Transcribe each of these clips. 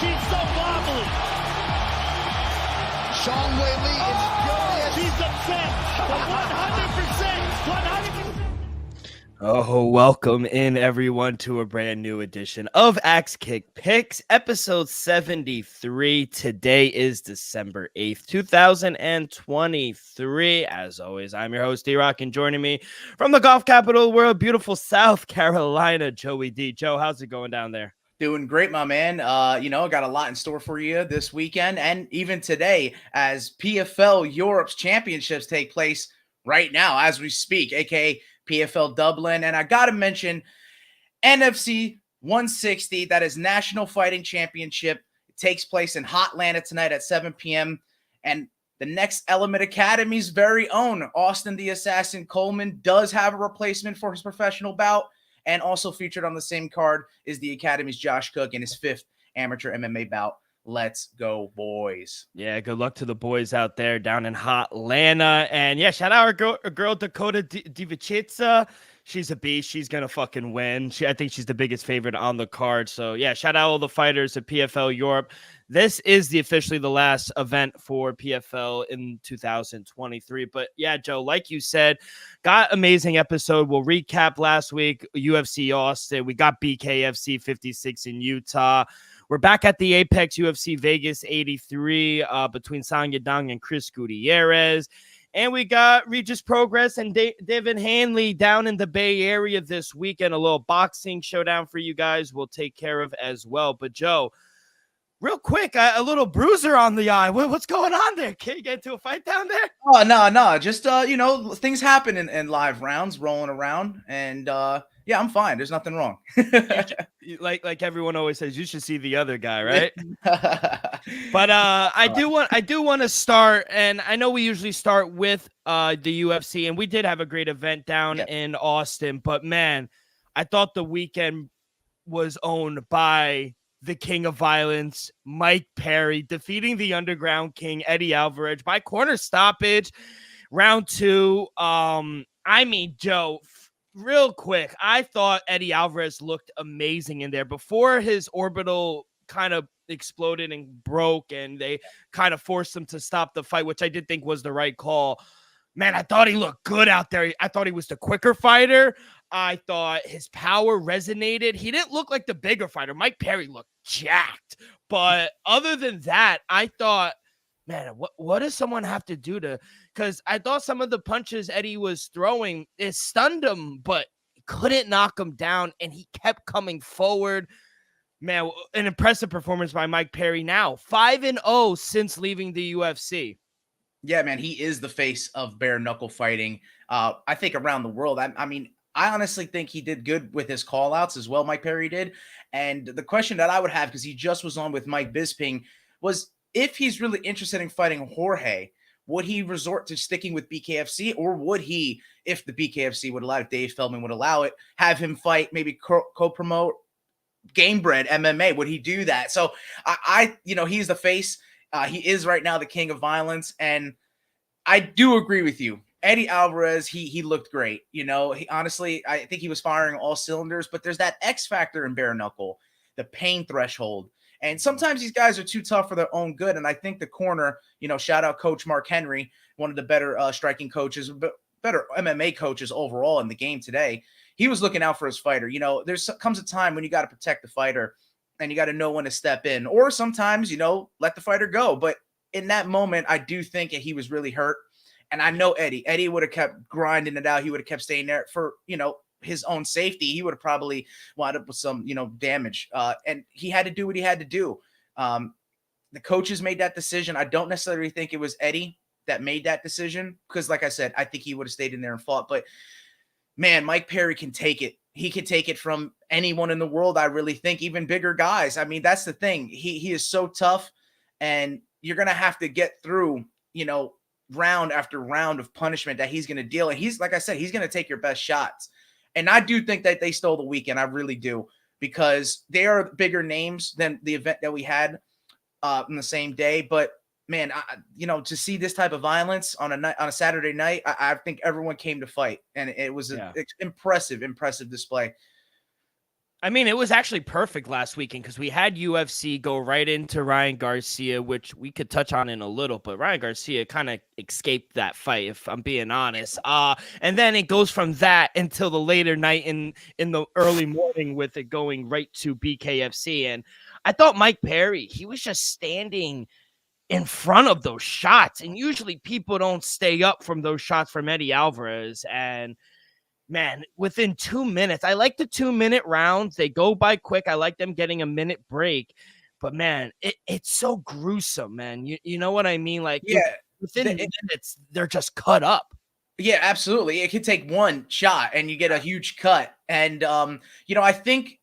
she's so wobbly. Sean Whaley is furious. She's upset. But 100%. Oh, welcome in everyone to a brand new edition of Axe Kick Picks, episode 73. Today is December 8th, 2023. As always, I'm your host, D-Rock, and joining me from the golf capital of the world, beautiful South Carolina, Joey D. Joe, how's it going down there? Doing great, my man. Got a lot in store for you this weekend and even today as PFL Europe's championships take place right now as we speak, aka PFL Dublin. And I got to mention NFC 160, that is National Fighting Championship. It takes place in Hotlanta tonight at 7 p.m. And the next Element Academy's very own Austin the Assassin Coleman does have a replacement for his professional bout. And also featured on the same card is the Academy's Josh Cook in his 5th amateur MMA bout. Let's go, boys. Yeah, good luck to the boys out there down in Hotlanta. And yeah, shout out our girl Dakota Divichitsa. She's a beast. She's going to fucking win. I think she's the biggest favorite on the card. So yeah, shout out all the fighters at PFL Europe. This is officially the last event for PFL in 2023. But yeah, Joe, like you said, got amazing episode. We'll recap last week, UFC Austin. We got BKFC 56 in Utah. We're back at the Apex UFC Vegas 83 between Sang Yadong and Chris Gutierrez. And we got Regis Progress and David Hanley down in the Bay Area this weekend. A little boxing showdown for you guys we'll take care of as well. But Joe, real quick, a little bruiser on the eye. What's going on there? Can you get into a fight down there? Oh, no. Just, things happen in live rounds, rolling around. And, yeah, I'm fine. There's nothing wrong. like everyone always says, you should see the other guy, right? But I do want to start, and I know we usually start with the UFC, and we did have a great event down in Austin. But man, I thought the weekend was owned by the King of Violence, Mike Perry, defeating the Underground King, Eddie Alvarez, by corner stoppage, round 2. Joe, real quick, I thought Eddie Alvarez looked amazing in there before his orbital kind of exploded and broke, and they kind of forced him to stop the fight, which I did think was the right call. Man, I thought he looked good out there. I thought he was the quicker fighter. I thought his power resonated. He didn't look like the bigger fighter. Mike Perry looked jacked. But other than that, I thought, man, what does someone have to do to, because I thought some of the punches Eddie was throwing, it stunned him, but couldn't knock him down, and he kept coming forward. Man, an impressive performance by Mike Perry now. 5-0 since leaving the UFC. Yeah, man, he is the face of bare knuckle fighting. I think around the world. I honestly think he did good with his call outs as well. Mike Perry did. And the question that I would have, because he just was on with Mike Bisping, was if he's really interested in fighting Jorge, would he resort to sticking with BKFC, or would he, if the BKFC would allow it, Dave Feldman would allow it, have him fight, maybe co-promote Gamebred MMA? Would he do that? So he's the face. He is right now the King of Violence. And I do agree with you. Eddie Alvarez, he looked great. I think he was firing all cylinders, but there's that X factor in bare knuckle, the pain threshold. And sometimes these guys are too tough for their own good. And I think the corner, shout out Coach Mark Henry, one of the better striking coaches, better MMA coaches overall in the game today. He was looking out for his fighter. There's comes a time when you got to protect the fighter and you got to know when to step in, or sometimes, let the fighter go. But in that moment, I do think that he was really hurt. And I know Eddie would have kept grinding it out. He would have kept staying there for, his own safety. He would have probably wound up with some, damage. And he had to do what he had to do. The coaches made that decision. I don't necessarily think it was Eddie that made that decision, because like I said, I think he would have stayed in there and fought. But man, Mike Perry can take it. He can take it from anyone in the world. I really think, even bigger guys. I mean, that's the thing. He is so tough, and you're going to have to get through, round after round of punishment that he's going to deal. And he's, like I said, he's going to take your best shots. And I do think that they stole the weekend. I really do, because they are bigger names than the event that we had on the same day. But man, to see this type of violence on a Saturday night, I think everyone came to fight, and it was an impressive display. I mean, it was actually perfect last weekend because we had UFC go right into Ryan Garcia, which we could touch on in a little, but Ryan Garcia kind of escaped that fight, if I'm being honest. And then it goes from that until the later night in the early morning with it going right to BKFC. And I thought Mike Perry, he was just standing in front of those shots. And usually people don't stay up from those shots from Eddie Alvarez. And man, within 2 minutes, I like the 2-minute rounds. They go by quick. I like them getting a minute break. But man, it's so gruesome, man. You know what I mean? Like, Yeah, within minutes, they're just cut up. yeah, absolutely. It could take one shot and you get a huge cut. And I think,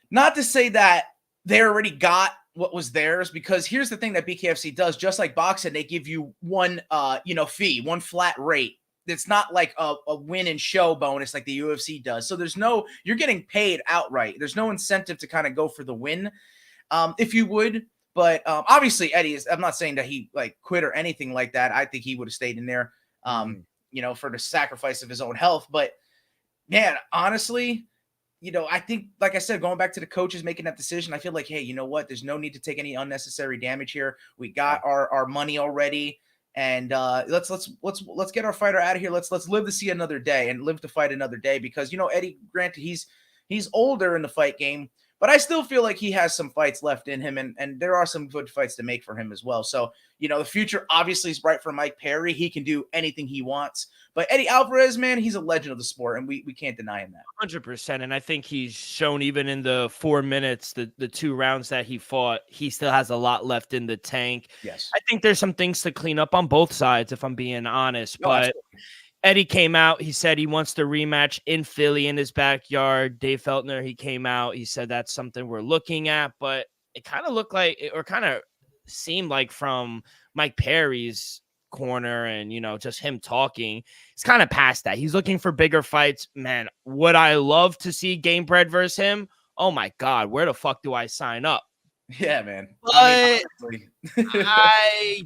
not to say that they already got what was theirs, because here's the thing that BKFC does, just like boxing, they give you one fee, one flat rate. It's not like a win and show bonus like the UFC does. So you're getting paid outright. There's no incentive to kind of go for the win, if you would. But obviously Eddie I'm not saying that he like quit or anything like that. I think he would have stayed in there, for the sacrifice of his own health. But man, honestly, I think, like I said, going back to the coaches making that decision, I feel like, hey, you know what? There's no need to take any unnecessary damage here. We got our money already. And let's get our fighter out of here. Let's live to see another day and live to fight another day, because Eddie, granted, he's older in the fight game, but I still feel like he has some fights left in him, and there are some good fights to make for him as well. So the future obviously is bright for Mike Perry. He can do anything he wants. But Eddie Alvarez, man, he's a legend of the sport, and we can't deny him that. 100%. And I think he's shown, even in the 4 minutes, the 2 rounds that he fought, he still has a lot left in the tank. Yes. I think there's some things to clean up on both sides, if I'm being honest. No, but absolutely. Eddie came out. He said he wants to rematch in Philly in his backyard. Dave Feltner, he came out. He said that's something we're looking at. But it kind of looked like, or kind of seemed like, from Mike Perry's corner and just him talking, he's kind of past that. He's looking for bigger fights. Man, would I love to see Gamebred versus him? Oh my god, where the fuck do I sign up? Yeah, man. But I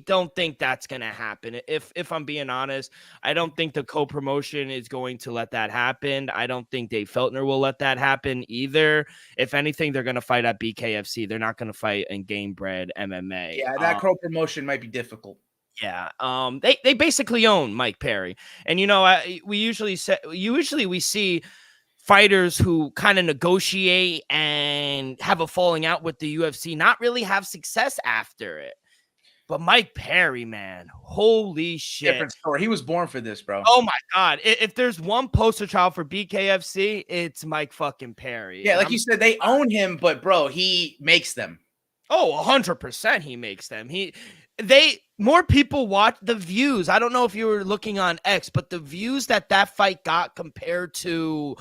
don't think that's gonna happen. If I'm being honest, I don't think the co-promotion is going to let that happen. I don't think Dave Feltner will let that happen either. If anything, they're gonna fight at BKFC. They're not gonna fight in Gamebred MMA. Yeah, that co-promotion might be difficult. Yeah, they basically own Mike Perry, and we usually see fighters who kind of negotiate and have a falling out with the UFC not really have success after it. But Mike Perry, man, holy shit. Different story. He was born for this, bro. Oh my God. If there's one poster child for BKFC, it's Mike fucking Perry. Yeah, like you said, they own him, but bro, he makes them. Oh, 100% he makes them. More people watch the views. I don't know if you were looking on X, but the views that fight got compared to,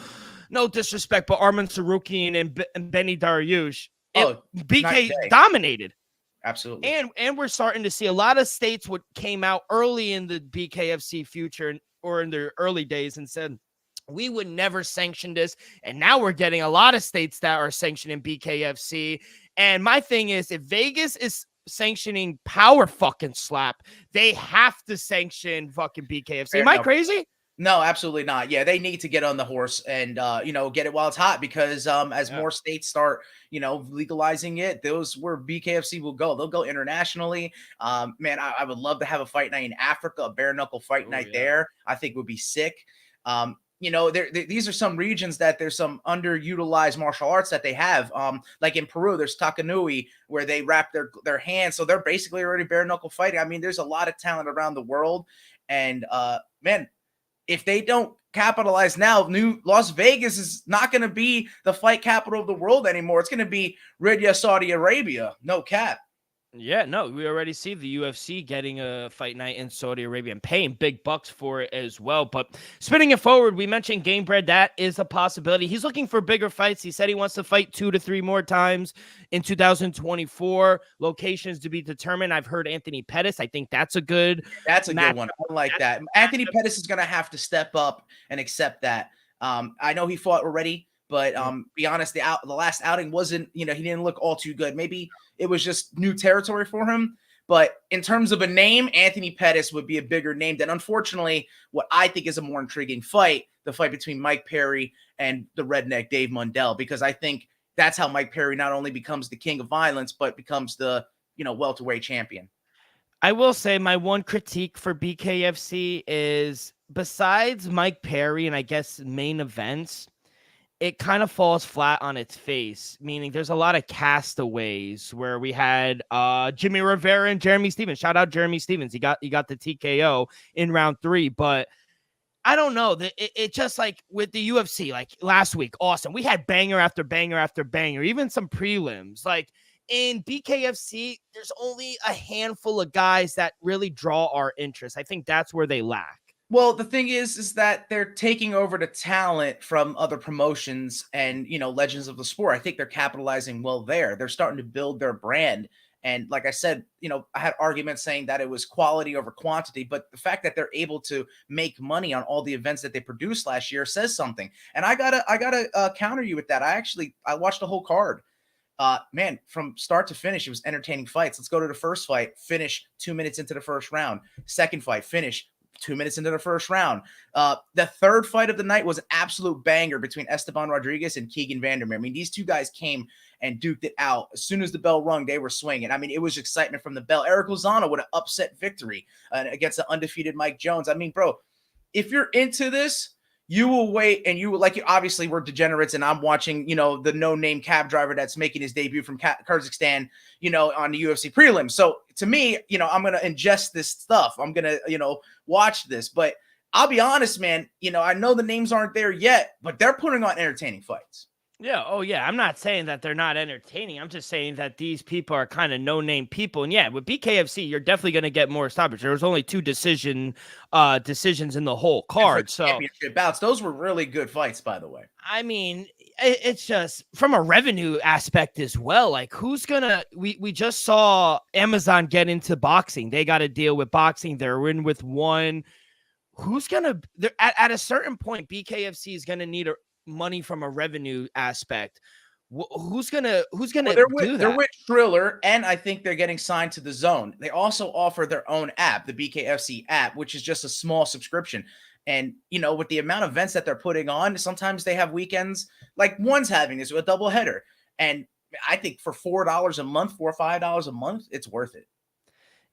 no disrespect, but Arman Sarukian and Benny Dariush, BK dominated. Absolutely. And we're starting to see a lot of states what came out early in the BKFC future or in their early days and said, we would never sanction this. And now we're getting a lot of states that are sanctioning BKFC. And my thing is, if Vegas is sanctioning Power fucking Slap, they have to sanction fucking BKFC. Am I crazy? No, absolutely not. Yeah, they need to get on the horse and get it while it's hot, because as more states start legalizing it, those where BKFC will go. They'll go internationally. Man, I would love to have a fight night in Africa, a bare knuckle fight night there. I think would be sick. These are some regions that there's some underutilized martial arts that they have. Like in Peru, there's Takanui, where they wrap their hands. So they're basically already bare knuckle fighting. I mean, there's a lot of talent around the world. And man, if they don't capitalize now, new Las Vegas is not going to be the fight capital of the world anymore. It's going to be Riyadh, Saudi Arabia. No cap. Yeah, no, we already see the UFC getting a fight night in Saudi Arabia and paying big bucks for it as well. But spinning it forward, we mentioned Gamebred. That is a possibility. He's looking for bigger fights. He said he wants to fight 2 to 3 more times in 2024. Locations to be determined. I've heard Anthony Pettis. I think that's a good good one. I like that. Anthony Pettis is going to have to step up and accept that. I know he fought already, but be honest, the last outing wasn't, he didn't look all too good. Maybe it was just new territory for him. But in terms of a name, Anthony Pettis would be a bigger name than, unfortunately, what I think is a more intriguing fight, the fight between Mike Perry and the redneck Dave Mundell, because I think that's how Mike Perry not only becomes the king of violence, but becomes the, welterweight champion. I will say my one critique for BKFC is, besides Mike Perry and I guess main events, it kind of falls flat on its face, meaning there's a lot of castaways where we had Jimmy Rivera and Jeremy Stevens. Shout out Jeremy Stevens. He got the TKO in round 3, but I don't know. It just like with the UFC, like last week, awesome. We had banger after banger after banger, even some prelims. Like in BKFC, there's only a handful of guys that really draw our interest. I think that's where they lack. Well, the thing is that they're taking over the talent from other promotions and, legends of the sport. I think they're capitalizing well there. They're starting to build their brand. And like I said, I had arguments saying that it was quality over quantity, but the fact that they're able to make money on all the events that they produced last year says something. And I gotta counter you with that. I watched the whole card. Man, from start to finish, it was entertaining fights. Let's go to the first fight, finish 2 minutes into the first round. Second fight, finish 2 minutes into the first round. The third fight of the night was an absolute banger between Esteban Rodriguez and Keegan Vandermeer. I mean, these two guys came and duked it out. As soon as the bell rung, they were swinging. I mean, it was excitement from the bell. Eric Lozano with an upset victory against the undefeated Mike Jones. I mean, bro, if you're into this, you will wait, and you obviously we're degenerates, and I'm watching, the no-name cab driver that's making his debut from Kazakhstan, on the UFC prelim. So to me, I'm going to ingest this stuff. I'm going to, watch this. But I'll be honest, man, I know the names aren't there yet, but they're putting on entertaining fights. Yeah. Oh, yeah. I'm not saying that they're not entertaining. I'm just saying that these people are kind of no-name people. And yeah, with BKFC, you're definitely going to get more stoppage. There was only 2 decisions in the whole card. So championship bouts, those were really good fights, by the way. I mean, it's just from a revenue aspect as well. Like, who's gonna? We just saw Amazon get into boxing. They got to deal with boxing. They're in with one. Who's gonna? At a certain point, BKFC is gonna need money from a revenue aspect. Who's gonna do that? They're with Triller, and I think they're getting signed to the Zone. They also offer their own app, the BKFC app, which is just a small subscription. And, with the amount of events that they're putting on, sometimes they have weekends, like one's having this, a double header. And I think for $4 a month, $4 or $5 a month, it's worth it.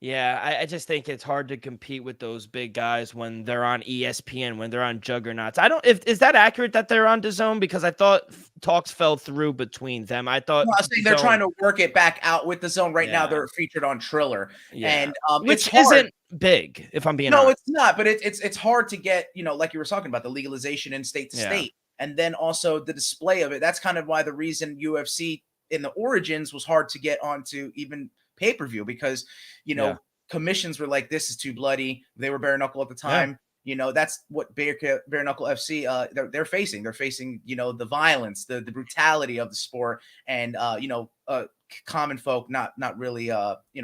Yeah, I just think it's hard to compete with those big guys when they're on ESPN, when they're on juggernauts. Is that accurate that they're on DAZN? Because I thought talks fell through between them. I thought they're trying to work it back out with DAZN right now. They're featured on Triller, and which isn't big, if I'm being honest. No, it's not. But it's hard to get, like you were talking about, the legalization in state to state, and then also the display of it. That's kind of why the reason UFC in the origins was hard to get onto even pay-per-view, because commissions were like, this is too bloody. They were bare knuckle at the time. That's what bare knuckle FC they're facing. They're facing, the violence, the brutality of the sport, and common folk not really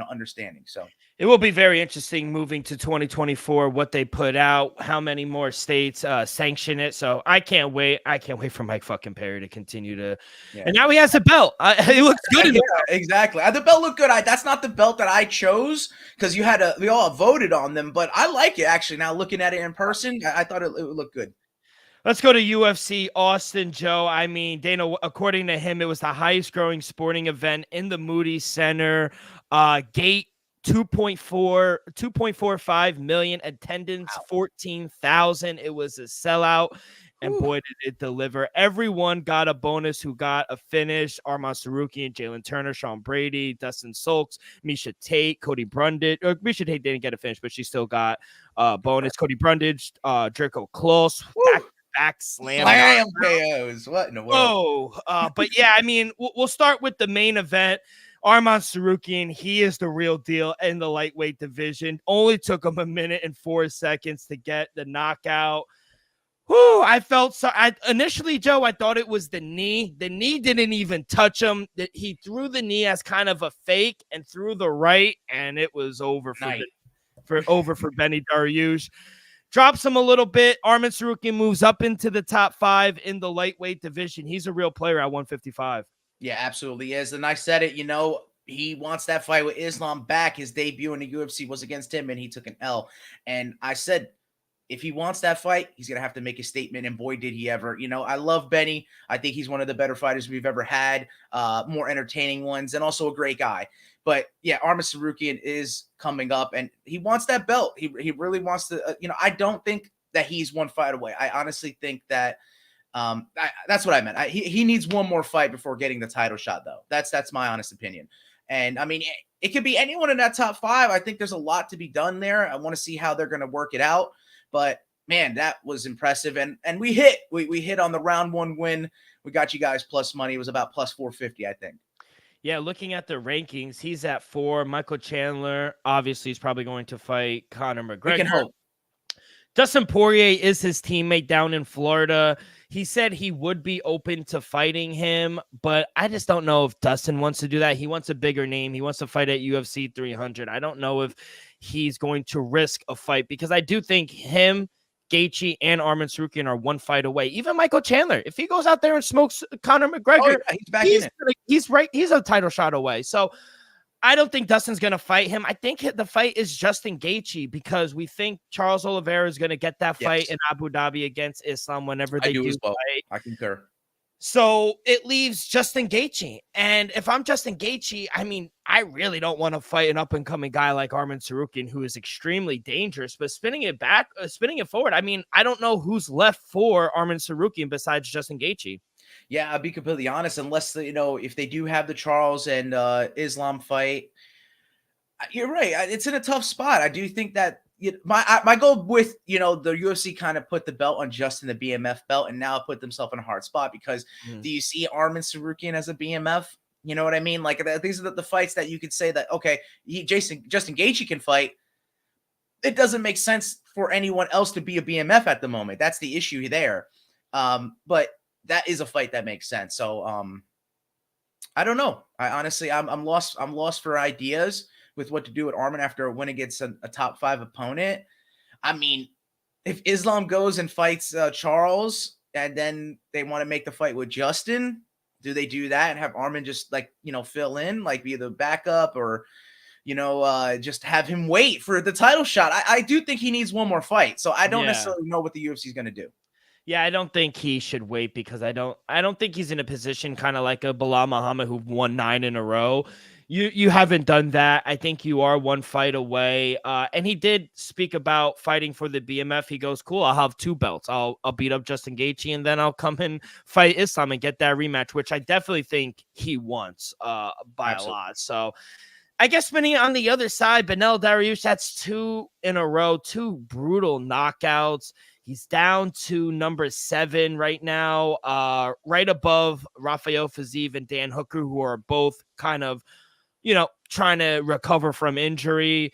understanding. So it will be very interesting moving to 2024 what they put out, how many more states sanction it. So I can't wait. I can't wait for Mike fucking Perry to continue to. Yeah. And now he has a belt. He looks good. Exactly. The belt looked good. That's not the belt that I chose, because we all voted on them, but I like it actually. Now looking at it in person, I thought it would look good. Let's go to UFC Austin, Joe. I mean, Dana, according to him, it was the highest growing sporting event in the Moody Center. Gate 2.45 million, attendance 14,000. It was a sellout, and boy, did it deliver. Everyone got a bonus who got a finish. Arman Sarukian, Jalen Turner, Sean Brady, Dustin Solks, Misha Tate, Cody Brundage. Misha Tate didn't get a finish, but she still got a bonus. Cody Brundage, Draco Close, back slam KOs. What in the world? But yeah, I mean, we'll start with the main event. Arman Sarukian, he is the real deal in the lightweight division. Only took him 1 minute and 4 seconds to get the knockout. Whew, I felt so. Initially, Joe, I thought it was the knee. The knee didn't even touch him. He threw the knee as kind of a fake and threw the right, and it was over for Benny Dariush. Drops him a little bit. Arman Sarukian moves up into the top 5 in the lightweight division. He's a real player at 155. Yeah, absolutely is. And I said it, he wants that fight with Islam back. His debut in the UFC was against him, and he took an L. And I said, if he wants that fight, he's going to have to make a statement. And boy, did he ever. I love Benny. I think he's one of the better fighters we've ever had, more entertaining ones, and also a great guy. But yeah, Arman Tsarukyan is coming up, and he wants that belt. He really wants to, I don't think that he's one fight away. I honestly think that that's what I meant. He needs one more fight before getting the title shot, though. That's my honest opinion. And I mean, it could be anyone in that top 5. I think there's a lot to be done there. I want to see how they're going to work it out. But man, that was impressive. And we hit on the round 1 win. We got you guys plus money. It was about plus 450, I think. Yeah, looking at the rankings, he's at 4. Michael Chandler, obviously, is probably going to fight Conor McGregor. We can hope. Dustin Poirier is his teammate down in Florida. He said he would be open to fighting him, but I just don't know if Dustin wants to do that. He wants a bigger name. He wants to fight at UFC 300. I don't know if he's going to risk a fight because I do think him, Gaethje, and Arman Tsarukyan are one fight away. Even Michael Chandler, if he goes out there and smokes Conor McGregor, he's back in it. He's a title shot away. So I don't think Dustin's going to fight him. I think the fight is Justin Gaethje because we think Charles Oliveira is going to get that fight in Abu Dhabi against Islam whenever they do fight. I concur. So it leaves Justin Gaethje. And if I'm Justin Gaethje, I mean, I really don't want to fight an up-and-coming guy like Arman Tsarukyan, who is extremely dangerous. But spinning it forward, I mean, I don't know who's left for Arman Tsarukyan besides Justin Gaethje. Yeah, I'll be completely honest. Unless, if they do have the Charles and Islam fight, you're right. It's in a tough spot. I do think that my goal with, the UFC kind of put the belt on Justin, the BMF belt, and now put themselves in a hard spot because do you see Arman Tsarukyan as a BMF? You know what I mean? Like, these are the fights that you could say that, okay, Justin Gaethje can fight. It doesn't make sense for anyone else to be a BMF at the moment. That's the issue there. But that is a fight that makes sense. So I don't know. I honestly, I'm lost. I'm lost for ideas with what to do with Arman after a win against a top 5 opponent. I mean, if Islam goes and fights Charles and then they want to make the fight with Justin, do they do that and have Arman just fill in, like be the backup or, just have him wait for the title shot? I do think he needs one more fight. So I don't necessarily know what the UFC is going to do. Yeah, I don't think he should wait because I don't think he's in a position kind of like a Bilal Muhammad who won 9 in a row. You haven't done that. I think you are one fight away. And he did speak about fighting for the BMF. He goes, cool, I'll have 2 belts. I'll beat up Justin Gaethje and then I'll come and fight Islam and get that rematch, which I definitely think he wants by a lot. So I guess spinning on the other side, Beneil Dariush, that's 2 in a row, 2 brutal knockouts. He's down to number 7 right now, right above Rafael Fiziev and Dan Hooker, who are both kind of, trying to recover from injury.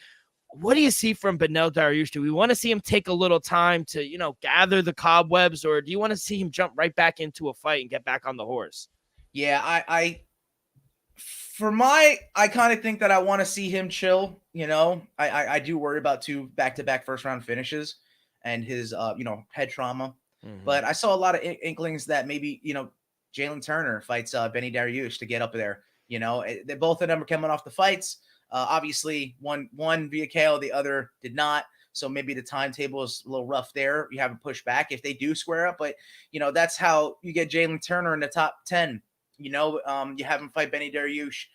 What do you see from Beneil Dariush? Do we want to see him take a little time to, gather the cobwebs, or do you want to see him jump right back into a fight and get back on the horse? Yeah, I kind of think that I want to see him chill. I do worry about 2 back-to-back first-round finishes and his, head trauma. Mm-hmm. But I saw a lot of inklings that maybe, Jalen Turner fights Benny Dariush to get up there. Both of them are coming off the fights. Obviously, one via KO, the other did not. So maybe the timetable is a little rough there. You have a push back if they do square up. But, that's how you get Jalen Turner in the top 10. You have him fight Benny Dariush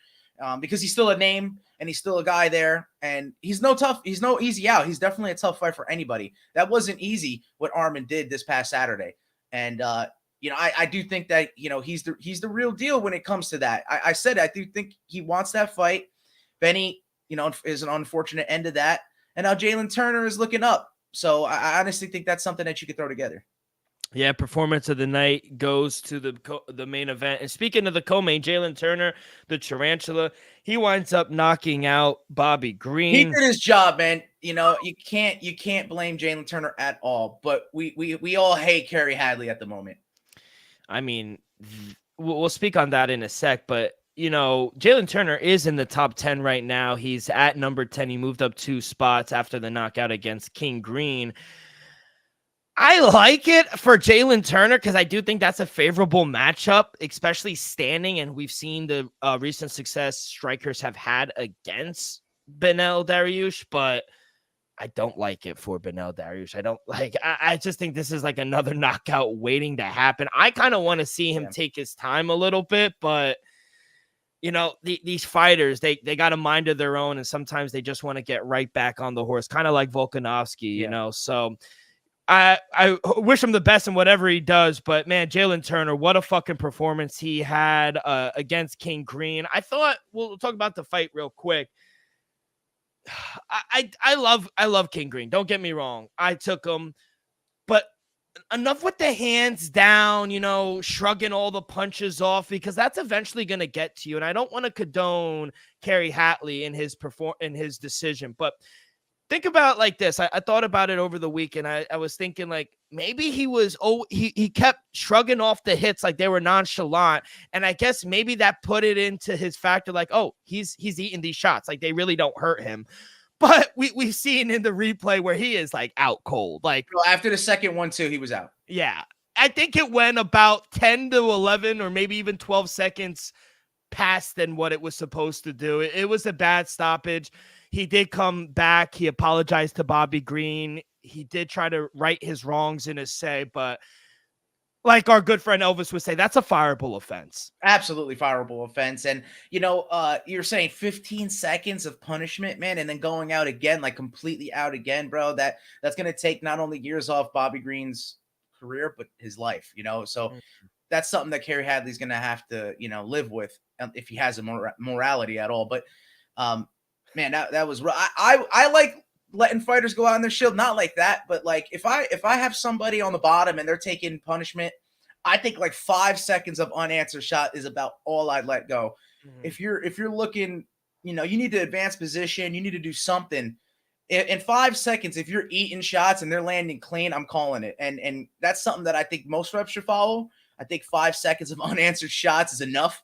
because he's still a name and he's still a guy there. And he's no easy out. He's definitely a tough fight for anybody. That wasn't easy what Arman did this past Saturday. And, I do think that, he's the real deal when it comes to that. I said, I do think he wants that fight. Benny, is an unfortunate end of that. And now Jalen Turner is looking up. So I honestly think that's something that you could throw together. Yeah, performance of the night goes to the main event. And speaking of the co-main, Jalen Turner, the Tarantula, he winds up knocking out Bobby Green. He did his job, man. You can't blame Jalen Turner at all. But we all hate Kerry Hadley at the moment. I mean, we'll speak on that in a sec, but Jalen Turner is in the top 10 right now. He's at number 10. He moved up 2 spots after the knockout against King Green. I like it for Jalen Turner because I do think that's a favorable matchup, especially standing. And we've seen the recent success strikers have had against Beneil Dariush. But I don't like it for Beneil Dariush. I don't like. I just think this is like another knockout waiting to happen. I kind of want to see him take his time a little bit, but these fighters, they got a mind of their own, and sometimes they just want to get right back on the horse, kind of like Volkanovski, you know. So I wish him the best in whatever he does, but man, Jalen Turner, what a fucking performance he had against King Green. I thought we'll talk about the fight real quick. I love King Green. Don't get me wrong. I took him, but enough with the hands down, shrugging all the punches off, because that's eventually going to get to you. And I don't want to condone Kerry Hatley in his decision, but think about it like this. I thought about it over the weekend. I was thinking like maybe he kept shrugging off the hits like they were nonchalant. And I guess maybe that put it into his factor like, oh, he's eating these shots. Like they really don't hurt him. But we've seen in the replay where he is like out cold. Like after the second one too, he was out. Yeah. I think it went about 10 to 11 or maybe even 12 seconds past than what it was supposed to do. It was a bad stoppage. He did come back. He apologized to Bobby Green. He did try to right his wrongs in his say, but like our good friend Elvis would say, that's a fireable offense. Absolutely fireable offense. And, you're saying 15 seconds of punishment, man, and then going out again, like completely out again, bro. That's going to take not only years off Bobby Green's career, but his life, So that's something that Kerry Hatley's going to have to, live with if he has a morality at all. But, man, that was I like letting fighters go out on their shield, not like that, but like if I have somebody on the bottom and they're taking punishment, I think like 5 seconds of unanswered shot is about all I'd let go. Mm-hmm. If you're looking, you need to advance position, you need to do something. In 5 seconds, if you're eating shots and they're landing clean, I'm calling it. And that's something that I think most reps should follow. I think 5 seconds of unanswered shots is enough.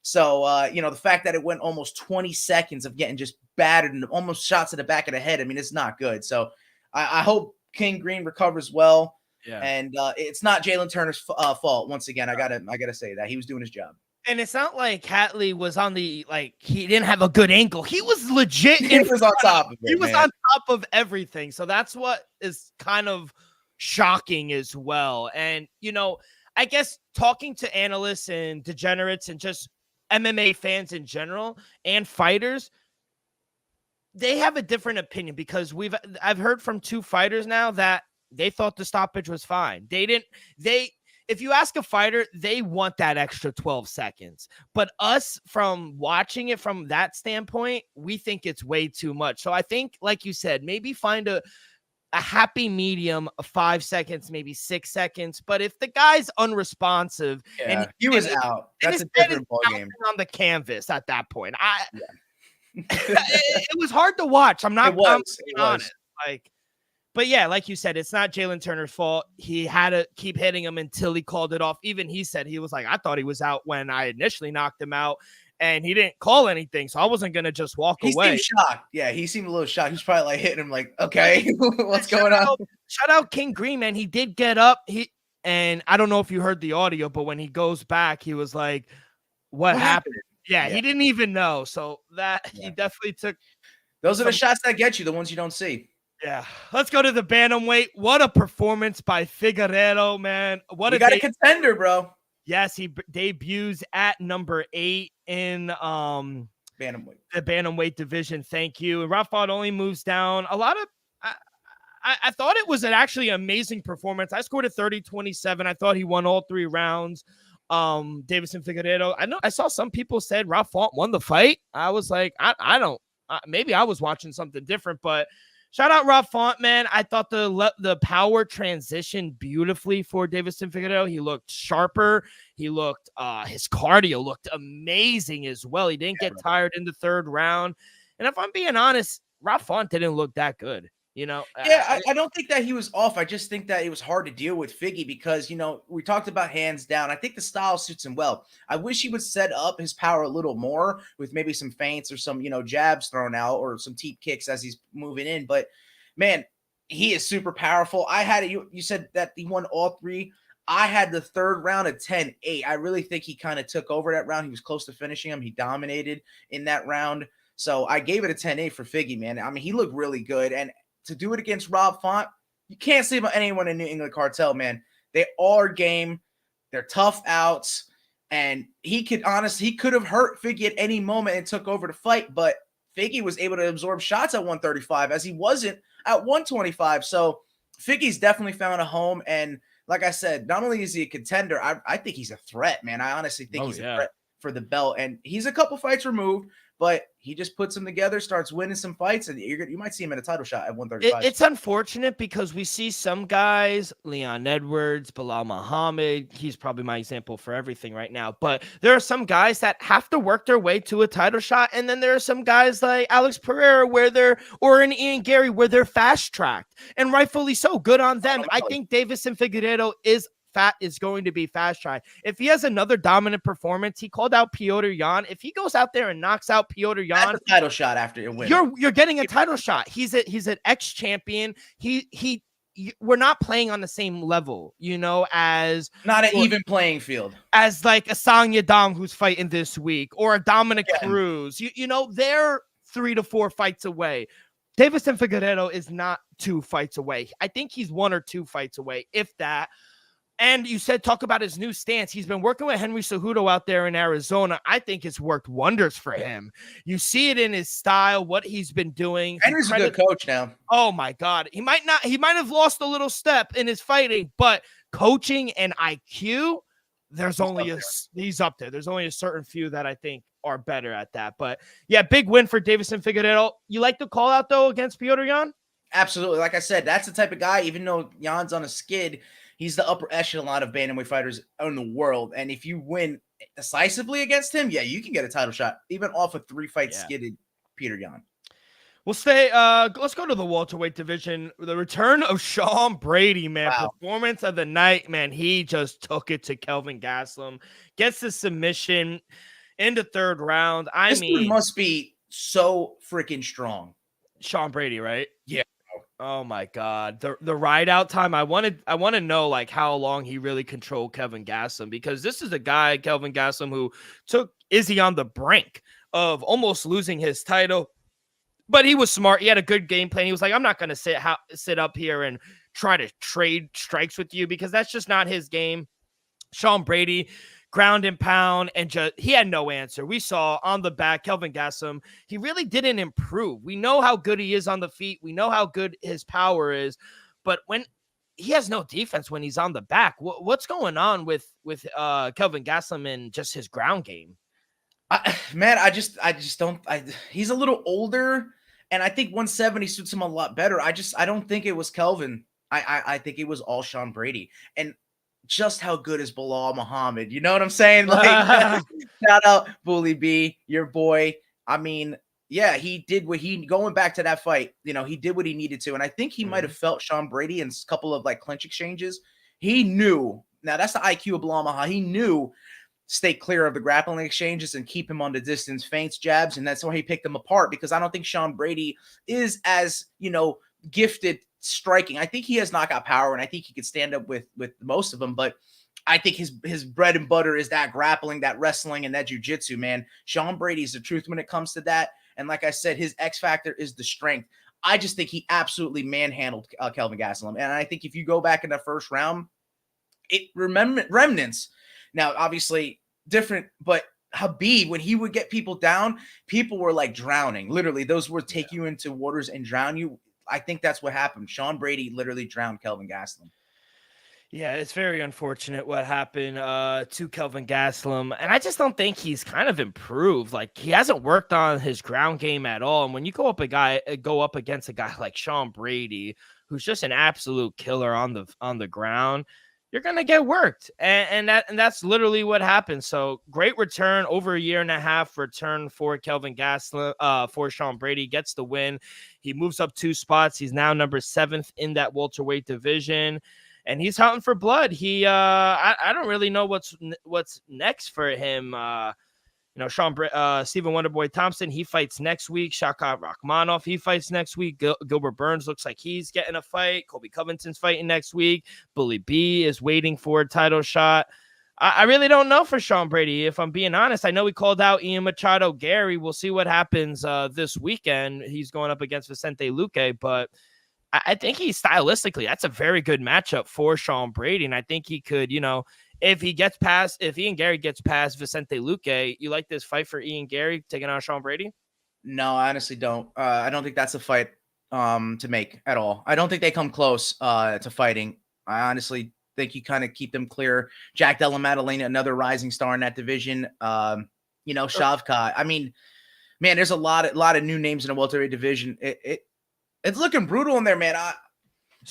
So, the fact that it went almost 20 seconds of getting just battered and almost shots to the back of the head, I mean, it's not good. So I hope King Green recovers well. Yeah. And it's not Jalen Turner's fault. Once again, I gotta say that he was doing his job. And it's not like Hatley was on he didn't have a good ankle. He was legit. He was on top of it. He was on top of everything. So that's what is kind of shocking as well. And, I guess talking to analysts and degenerates and just MMA fans in general and fighters, they have a different opinion because I've heard from two fighters now that they thought the stoppage was fine. If you ask a fighter, they want that extra 12 seconds. But us, from watching it from that standpoint, we think it's way too much. So I think, like you said, maybe find a happy medium of 5 seconds, maybe 6 seconds. But if the guy's unresponsive and he was out, that's a different ballgame on the canvas at that point. It was hard to watch. I'm honest. But yeah, like you said, it's not Jalen Turner's fault. He had to keep hitting him until he called it off. Even he said he was like, I thought he was out when I initially knocked him out, and he didn't call anything, so I wasn't gonna just walk away. He seemed shocked. Yeah, he seemed a little shocked. He's probably like hitting him, like, okay, what's going on? Shout out King Green, man. He did get up. And I don't know if you heard the audio, but when he goes back, he was like, "What happened?" Yeah, he didn't even know. So he definitely took. Those are the shots that get you, the ones you don't see. Yeah, let's go to the bantamweight. What a performance by Figueiredo, man! We got a contender, bro. Yes, he debuts at number 8 in the bantamweight division. Thank you. And Rafa only moves down a lot of. I thought it was actually an amazing performance. I scored a 30-27. I thought he won all 3 rounds. Deiveson Figueiredo. I saw some people said Rafa won the fight. I was like, I don't. Maybe I was watching something different, but. Shout out Rob Font, man. I thought the power transitioned beautifully for Deiveson Figueiredo. He looked sharper. He looked his cardio looked amazing as well. He didn't get tired in the 3rd round. And if I'm being honest, Rob Font didn't look that good. Yeah, I don't think that he was off. I just think that it was hard to deal with Figgy because, we talked about hands down. I think the style suits him well. I wish he would set up his power a little more with maybe some feints or some, jabs thrown out or some teep kicks as he's moving in. But, man, he is super powerful. I had it. You said that he won all 3. I had the 3rd round at 10-8. I really think he kind of took over that round. He was close to finishing him. He dominated in that round. So I gave it a 10-8 for Figgy, man. I mean, he looked really good. And to do it against Rob Font, you can't sleep on anyone in New England Cartel, man. They are game. They're tough outs. And he could have hurt Figgy at any moment and took over the fight, but Figgy was able to absorb shots at 135 as he wasn't at 125. So Figgy's definitely found a home. And like I said, not only is he a contender, I think he's a threat, man. I honestly think he's a threat for the belt. And he's a couple fights removed, but he just puts them together, starts winning some fights, and you might see him in a title shot at 135. It's unfortunate because we see some guys, Leon Edwards, Bilal Muhammad, he's probably my example for everything right now, but there are some guys that have to work their way to a title shot, and then there are some guys like Alex Pereira or an Ian Gary where they're fast-tracked, and rightfully so. Good on them. I think Deiveson Figueiredo is going to be fast track. If he has another dominant performance, he called out Petr Yan. If he goes out there and knocks out Petr Yan, that's a title shot after you win. You're getting a title shot. He's an ex-champion. We're not playing on the same level, as not an even playing field as like a Sang Yadong who's fighting this week or a Dominic Cruz. They're 3 to 4 fights away. Deiveson Figueiredo is not 2 fights away. I think he's 1 or 2 fights away, if that. And you said talk about his new stance. He's been working with Henry Cejudo out there in Arizona. I think it's worked wonders for him. You see it in his style, what he's been doing. Henry's a good coach now. Oh my God. He might have lost a little step in his fighting, but coaching and IQ, he's up there. There's only a certain few that I think are better at that. But yeah, big win for Deiveson Figueiredo. You like the call out though against Petr Yan? Absolutely. Like I said, that's the type of guy, even though Jan's on a skid, he's the upper echelon of bantamweight fighters in the world. And if you win decisively against him, yeah, you can get a title shot, even off a 3-fight skidded Petr Yan. We'll let's go to the welterweight division. The return of Sean Brady, man. Wow. Performance of the night, man. He just took it to Kelvin Gastelum. Gets the submission in the 3rd round. This dude must be so freaking strong. Sean Brady, right? Yeah. Oh my God. The ride out time. I want to know like how long he really controlled Kelvin Gastelum, because this is a guy, Kelvin Gastelum, who took Izzy on the brink of almost losing his title. But he was smart. He had a good game plan. He was like, I'm not going to sit up here and try to trade strikes with you, because that's just not his game. Sean Brady, ground and pound, and he had no answer. We saw on the back, Kelvin Gastelum, he really didn't improve. We know how good he is on the feet. We know how good his power is, but when he has no defense when he's on the back, what's going on with Kelvin Gastelum and just his ground game? I just don't. He's a little older, and I think 170 suits him a lot better. I don't think it was Kelvin. I think it was all Sean Brady. And just how good is Bilal Muhammad? You know what I'm saying? Like, shout out Bully B, your boy. I mean, yeah, he did going back to that fight, he did what he needed to. And I think he might have felt Sean Brady in a couple of like clinch exchanges. He knew, now that's the IQ of Bilal Muhammad. He knew stay clear of the grappling exchanges and keep him on the distance, feints, jabs. And that's why he picked them apart, because I don't think Sean Brady is as, gifted striking. I think he has knockout power, and I think he could stand up with most of them, but I think his bread and butter is that grappling, that wrestling, and that jiu-jitsu, man. Sean Brady's the truth when it comes to that. And like I said, his X factor is the strength. I just think he absolutely manhandled Kelvin Gastelum. And I think if you go back in the 1st round, remnants. Now, obviously different, but Khabib, when he would get people down, people were like drowning. Literally, those would take you into waters and drown you. I think that's what happened. Sean Brady literally drowned Kelvin Gastelum. Yeah, it's very unfortunate what happened to Kelvin Gastelum. And I just don't think he's kind of improved. Like, he hasn't worked on his ground game at all. And when you go up against a guy like Sean Brady, who's just an absolute killer on the ground, you're going to get worked. And that's literally what happened. So great return, over a year and a half return for Kelvin Gastelum, for Sean Brady, gets the win. He moves up 2 spots. He's now number 7th in that welterweight division, and he's hunting for blood. I don't really know what's next for him. Stephen Wonderboy Thompson, he fights next week. Shavkat Rakhmonov, he fights next week. Gilbert Burns looks like he's getting a fight. Colby Covington's fighting next week. Bully B is waiting for a title shot. I really don't know for Sean Brady, if I'm being honest. I know we called out Ian Machado Gary. We'll see what happens this weekend. He's going up against Vicente Luque, but I think he's stylistically, that's a very good matchup for Sean Brady. And I think he could, if Ian Gary gets past Vicente Luque, you like this fight for Ian Gary taking on Sean Brady? No, I honestly don't. I don't think that's a fight to make at all. I don't think they come close to fighting. I honestly think you kind of keep them clear. Jack Della Maddalena, another rising star in that division. Shavkat. I mean, man, there's a lot of new names in the welterweight division. It's looking brutal in there, man.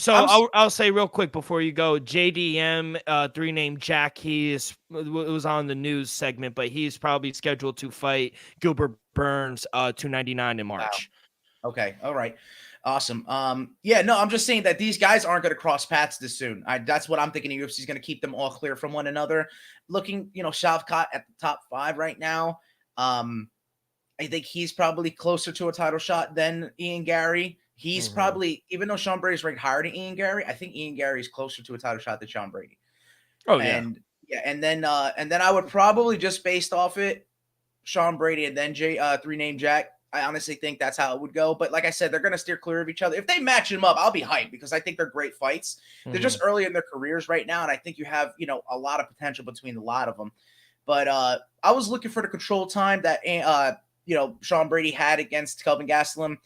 I'll say real quick before you go, JDM, 3 named Jack. It was on the news segment, but he's probably scheduled to fight Gilbert Burns, 299 in March. Wow. Okay, all right, awesome. I'm just saying that these guys aren't going to cross paths this soon. That's what I'm thinking. The UFC is going to keep them all clear from one another. Looking, Shavkat at the top 5 right now. I think he's probably closer to a title shot than Ian Gary. He's probably, even though Sean Brady's ranked higher than Ian Gary, I think Ian Gary is closer to a title shot than Sean Brady. Oh, and then I would probably just based off it, Sean Brady and then 3 named Jack. I honestly think that's how it would go. But like I said, they're going to steer clear of each other. If they match them up, I'll be hyped because I think they're great fights. They're just early in their careers right now, and I think you have a lot of potential between a lot of them. But I was looking for the control time that Sean Brady had against Kelvin Gastelum.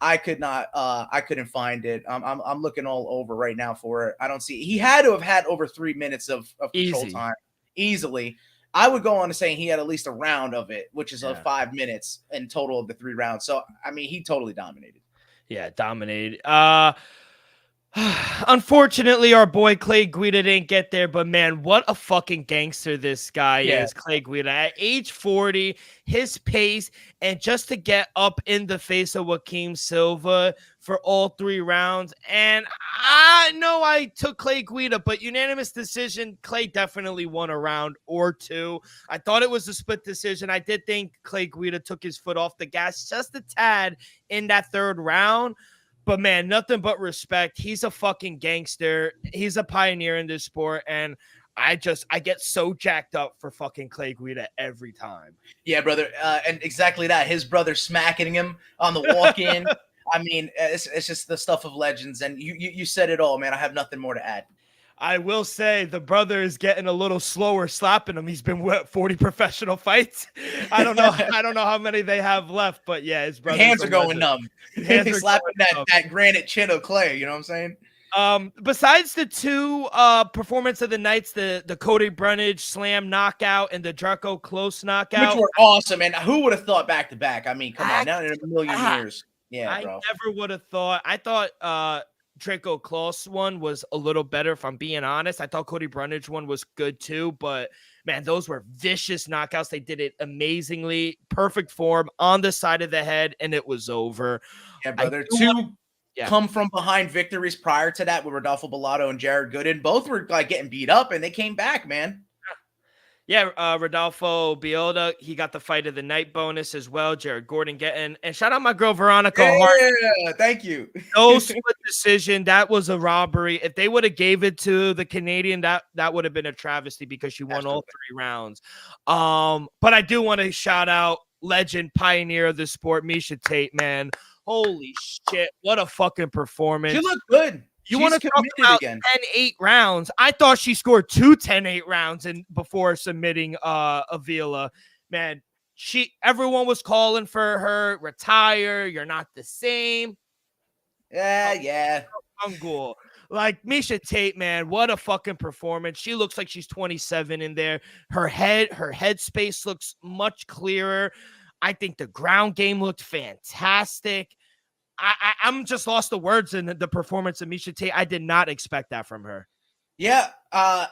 I couldn't find it. I'm looking all over right now for it. I don't see. He had to have had over 3 minutes of control time easily. I would go on to saying he had at least a round of it, which is 5 minutes in total of the 3 rounds. So I mean, he totally dominated. Yeah, dominated. Unfortunately, our boy Clay Guida didn't get there, but man, what a fucking gangster this guy is, Clay Guida. At age 40, his pace, and just to get up in the face of Joaquim Silva for all 3 rounds. And I know I took Clay Guida, but unanimous decision, Clay definitely won a round or 2. I thought it was a split decision. I did think Clay Guida took his foot off the gas just a tad in that 3rd round. But man, nothing but respect. He's a fucking gangster. He's a pioneer in this sport. And I get so jacked up for fucking Clay Guida every time. Yeah, brother. And exactly that. His brother smacking him on the walk-in. I mean, it's just the stuff of legends. And you said it all, man. I have nothing more to add. I will say the brother is getting a little slower slapping him. He's been 40 professional fights. I don't know how many they have left, but yeah, his brother. Hands are going numb. He's slapping that granite chin of Clay. You know what I'm saying? Besides the 2 performance of the nights, the Cody Brunage slam knockout and the Draco Close knockout, which were awesome. And who would have thought back to back? I mean, come on, not in a million years. Yeah, bro. I never would have thought. I thought Draco Close one was a little better, if I'm being honest. I thought Cody Brunage one was good too, but man, those were vicious knockouts. They did it amazingly, perfect form on the side of the head, and it was over. Yeah, brother. 2 come from behind victories prior to that with Rodolfo Bellato and Jared Gooden. Both were like getting beat up, and they came back, man. Yeah, Rodolfo Bielda, he got the fight of the night bonus as well. Jared Gordon getting, and shout out my girl Veronica Hart. Yeah, thank you. No split decision. That was a robbery. If they would have gave it to the Canadian, that would have been a travesty because she won all 3 rounds. But I do want to shout out legend, pioneer of the sport, Miesha Tate, man. Holy shit, what a fucking performance. She looked good. You want to talk about 10-8 rounds? I thought she scored 2 10-8 rounds before submitting Avila. Man, everyone was calling for her, retire, you're not the same. Yeah. Cool. Like Miesha Tate, man, what a fucking performance. She looks like she's 27 in there. Her head space looks much clearer. I think the ground game looked fantastic. I'm just lost the words in the performance of Miesha Tate. I did not expect that from her. Yeah. I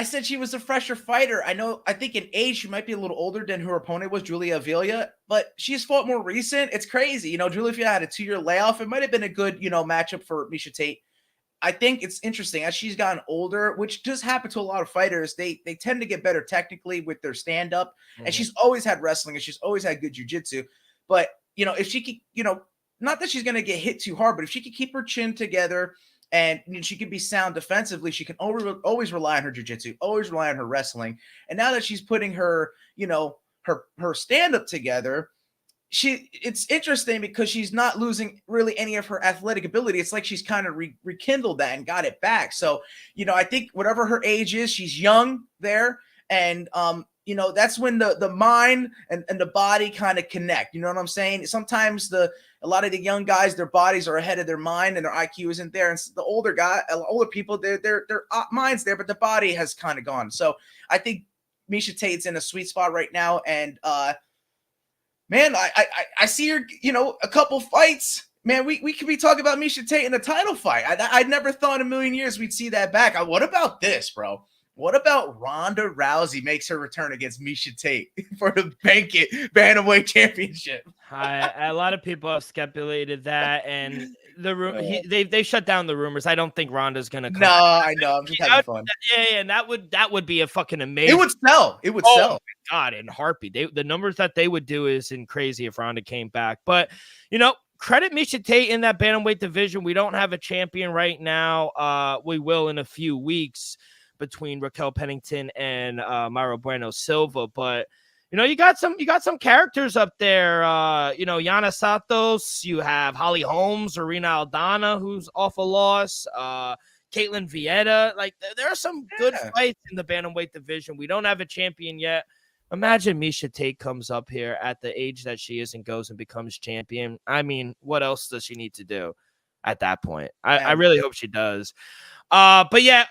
said she was a fresher fighter. I think in age, she might be a little older than her opponent was, Julia Avila, but she's fought more recent. It's crazy. Julia Avila had a 2-year layoff. It might have been a good, matchup for Miesha Tate. I think it's interesting as she's gotten older, which does happen to a lot of fighters. They tend to get better technically with their stand-up, and she's always had wrestling and she's always had good jiu-jitsu. But, if she could, not that she's going to get hit too hard, but if she could keep her chin together and she could be sound defensively, she can always rely on her jiu-jitsu, always rely on her wrestling. And now that she's putting her, her stand-up together, it's interesting because she's not losing really any of her athletic ability. It's like she's kind of rekindled that and got it back. So, I think whatever her age is, she's young there. And, that's when the mind and the body kind of connect. You know what I'm saying? Sometimes a lot of the young guys, their bodies are ahead of their mind and their IQ isn't there. And the older people, their mind's there, but the body has kind of gone. So I think Miesha Tate's in a sweet spot right now. And, man, I see her, a couple fights. Man, we could be talking about Miesha Tate in a title fight. I never thought in a million years we'd see that back. What about this, bro? What about Ronda Rousey makes her return against Miesha Tate for the Bantamweight Championship? A lot of people have speculated that, and they shut down the rumors. I don't think Ronda's gonna come. No, I know. I'm just having fun. Yeah, and that would be a fucking amazing. It would sell. It would sell. My God, in heartbeat. The numbers that they would do is crazy if Ronda came back. But credit Miesha Tate in that bantamweight division. We don't have a champion right now. We will in a few weeks between Raquel Pennington and Mayra Bueno Silva. But you got some characters up there. Yana Santos. You have Holly Holmes, Irina Aldana, who's off a loss. Caitlin Vieta. Like there are some good fights in the bantamweight division. We don't have a champion yet. Imagine Miesha Tate comes up here at the age that she is and goes and becomes champion. I mean, what else does she need to do at that point? I really hope she does. But yeah,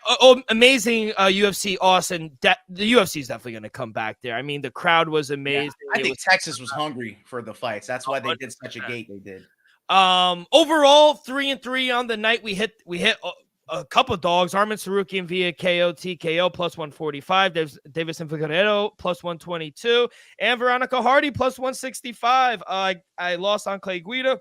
amazing UFC Austin. The UFC is definitely going to come back there. I mean, the crowd was amazing. Yeah, I think Texas was hungry for the fights. That's why they did such a gate. They did. Overall, 3-3 on the night. We hit a couple dogs. Arman Tsarukyan via KO TKO plus 145. There's Davison Figueiredo plus 122, and Veronica Hardy plus 165. I lost on Clay Guida.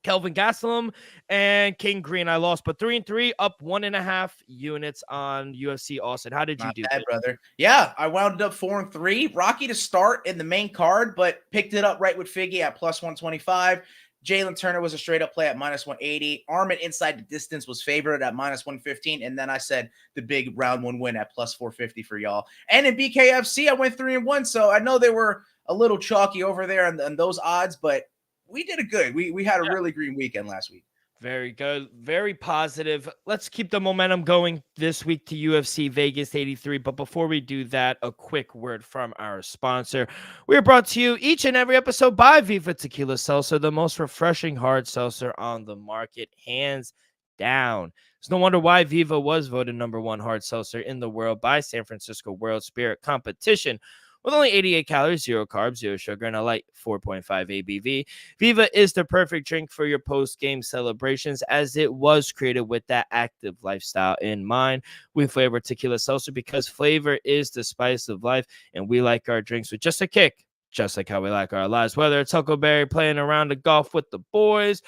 Kelvin Gastelum and King Green I lost, but 3-3, up 1.5 units on UFC Austin. How did you do that, brother? Yeah, I wound up 4-3. Rocky to start in the main card, but picked it up right with Figgy at plus 125. Jalen Turner was a straight up play at minus 180. Arman inside the distance was favored at minus 115. And then I said the big round one win at plus 450 for y'all. And in BKFC, I went 3-1. So I know they were a little chalky over there on those odds, but we did it good. We had a really green weekend last week. Very good. Very positive. Let's keep the momentum going this week to UFC Vegas 83. But before we do that, a quick word from our sponsor. We are brought to you each and every episode by Viva Tequila Seltzer, the most refreshing hard seltzer on the market, hands down. It's no wonder why Viva was voted #1 hard seltzer in the world by San Francisco World Spirit Competition. With only 88 calories, 0 carbs, 0 sugar, and a light 4.5 ABV, Viva is the perfect drink for your post-game celebrations, as it was created with that active lifestyle in mind. We flavor tequila seltzer because flavor is the spice of life, and we like our drinks with just a kick, just like how we like our lives. Whether it's Huckleberry playing around the golf with the boys,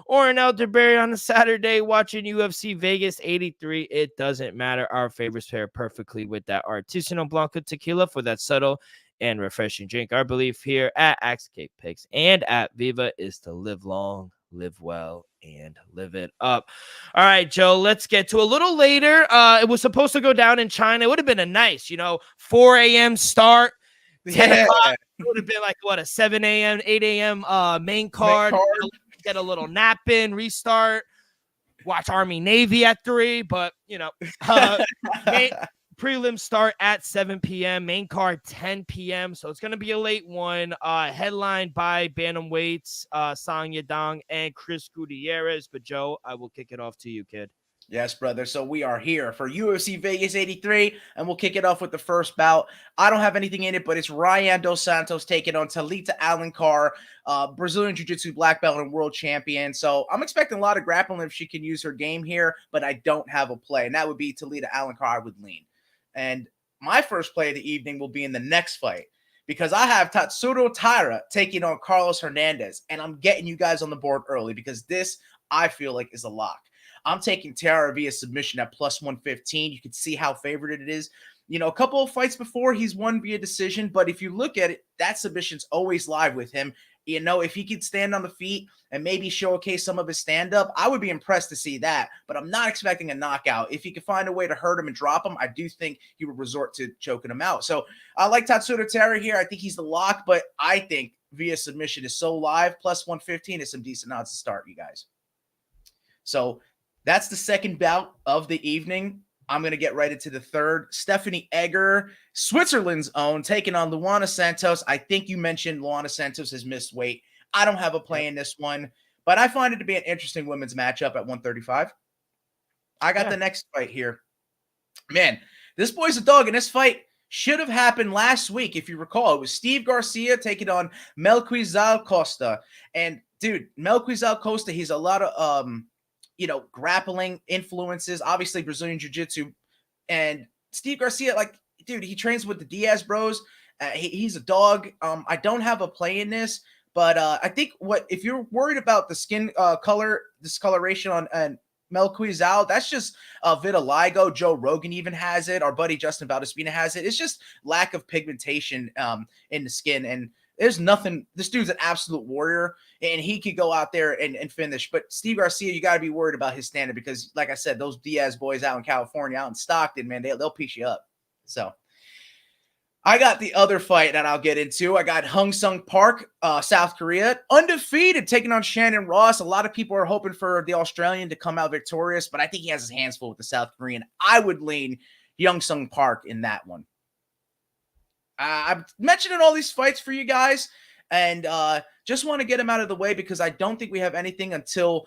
or an elderberry on a Saturday watching UFC Vegas 83, it doesn't matter. Our favorites pair perfectly with that Artisanal Blanco tequila for that subtle and refreshing drink. Our belief here at Axe Cape Picks and at Viva is to live long, live well, and live it up. All right, Joe, let's get to a little later. It was supposed to go down in China. It would have been a nice, 4 a.m. start. 10 o'clock. It would have been like, a 7 a.m., 8 a.m. Main card. Get a little nap in, restart, watch Army Navy at 3, but prelim start at 7 p.m., main card 10 p.m. So it's going to be a late one. Headlined by bantamweights Sang Yadong and Chris Gutierrez. But Joe, I will kick it off to you, kid. Yes, brother. So we are here for UFC Vegas 83, and we'll kick it off with the first bout. I don't have anything in it, but it's Ryan Dos Santos taking on Talita Alencar, Brazilian Jiu-Jitsu black belt and world champion. So I'm expecting a lot of grappling if she can use her game here, but I don't have a play, and that would be Talita Alencar. I would lean. And my first play of the evening will be in the next fight, because I have Tatsuro Taira taking on Carlos Hernandez, and I'm getting you guys on the board early because this, I feel like, is a lock. I'm taking Taira via submission at plus 115. You can see how favored it is. A couple of fights before, he's won via decision, but if you look at it, that submission's always live with him. If he could stand on the feet and maybe showcase some of his stand-up, I would be impressed to see that, but I'm not expecting a knockout. If he could find a way to hurt him and drop him, I do think he would resort to choking him out. So I like Tatsuro Taira here. I think he's the lock, but I think via submission is so live. Plus 115 is some decent odds to start, you guys. So that's the second bout of the evening. I'm going to get right into the third. Stephanie Egger, Switzerland's own, taking on Luana Santos. I think you mentioned Luana Santos has missed weight. I don't have a play in this one, but I find it to be an interesting women's matchup at 135. I got the next fight here. Man, this boy's a dog, and this fight should have happened last week, if you recall. It was Steve Garcia taking on Melquizal Costa. And, dude, Melquizal Costa, he's a lot of grappling influences, obviously Brazilian Jiu-Jitsu. And Steve Garcia, like, dude, he trains with the Diaz bros. He's a dog. I don't have a play in this, but I think if you're worried about the skin discoloration on Melquizal, that's just vitiligo. Joe Rogan even has it. Our buddy Justin Valdespina has it. It's just lack of pigmentation in the skin. And there's nothing. This dude's an absolute warrior, and he could go out there and finish. But Steve Garcia, you got to be worried about his standard because, like I said, those Diaz boys out in California, out in Stockton, man, they'll piece you up. So I got the other fight that I'll get into. I got Hung Sung Park, South Korea, undefeated, taking on Shannon Ross. A lot of people are hoping for the Australian to come out victorious, but I think he has his hands full with the South Korean. I would lean Hung Sung Park in that one. I'm mentioning all these fights for you guys, and just want to get them out of the way because I don't think we have anything until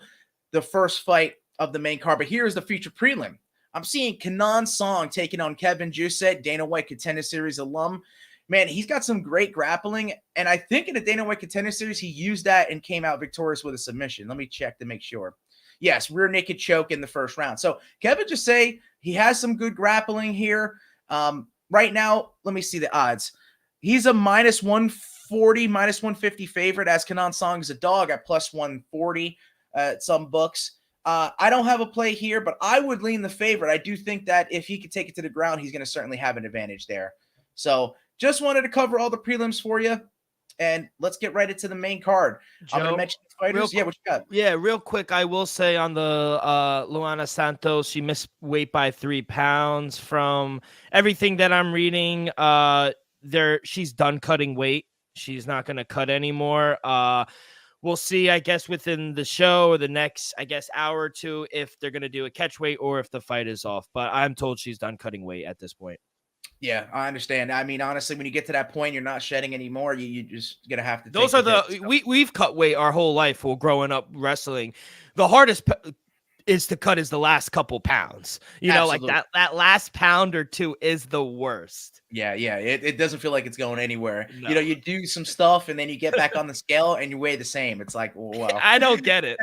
the first fight of the main card. But here's the feature prelim. I'm seeing Kenan Song taking on Kevin Jusset, Dana White Contender Series alum. Man, he's got some great grappling, and I think in the Dana White Contender Series, he used that and came out victorious with a submission. Let me check to make sure. Yes, rear naked choke in the first round. So Kevin Jusset, he has some good grappling here. Right now, let me see the odds. He's a minus 140, minus 150 favorite, as Kenan Song is a dog at plus 140 at some books. I don't have a play here, but I would lean the favorite. I do think that if he could take it to the ground, he's going to certainly have an advantage there. So just wanted to cover all the prelims for you, and let's get right into the main card. Joe, I'm going to mention the fighters. Yeah, what you got? Yeah, real quick, I will say on the Luana Santos, she missed weight by 3 pounds. From everything that I'm reading, she's done cutting weight. She's not going to cut anymore. We'll see, I guess, within the show or the next, hour or two, if they're going to do a catch weight or if the fight is off. But I'm told she's done cutting weight at this point. Yeah, I understand. I mean, honestly, when you get to that point, you're not shedding anymore. You just going to have to. Those are we've cut weight our whole life while growing up wrestling. The hardest is to cut is the last couple pounds. You Absolutely. know, like that last pound or two is the worst. Yeah. It doesn't feel like it's going anywhere. No. You know, you do some stuff and then you get back on the scale and you weigh the same. It's like, well. I don't get it.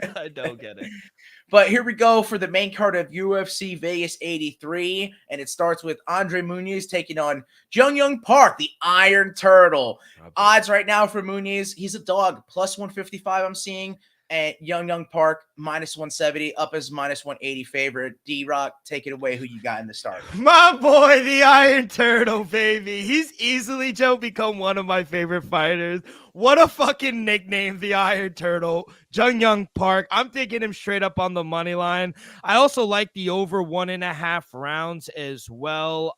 But here we go for the main card of UFC Vegas 83. And it starts with Andre Muniz taking on Jung Young Park, the Iron Turtle. Odds right now for Muniz, he's a dog, plus 155 I'm seeing. And Young Park, minus 170, up as minus 180 favorite. D-Rock, take it away. Who you got in the start? My boy, the Iron Turtle, baby. He's easily, Joe, become one of my favorite fighters. What a fucking nickname, the Iron Turtle. Jung Young Park. I'm taking him straight up on the money line. I also like the over 1.5 rounds as well.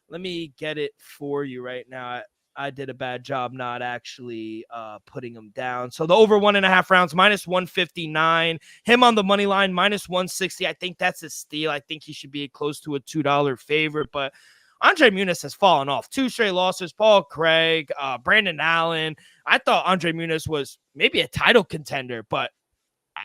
Let me get it for you right now. I did a bad job not actually putting him down. So the over 1.5 rounds, minus 159. Him on the money line, minus 160. I think that's a steal. I think he should be close to a $2 favorite. But Andre Muniz has fallen off. 2 straight losses. Paul Craig, Brandon Allen. I thought Andre Muniz was maybe a title contender, but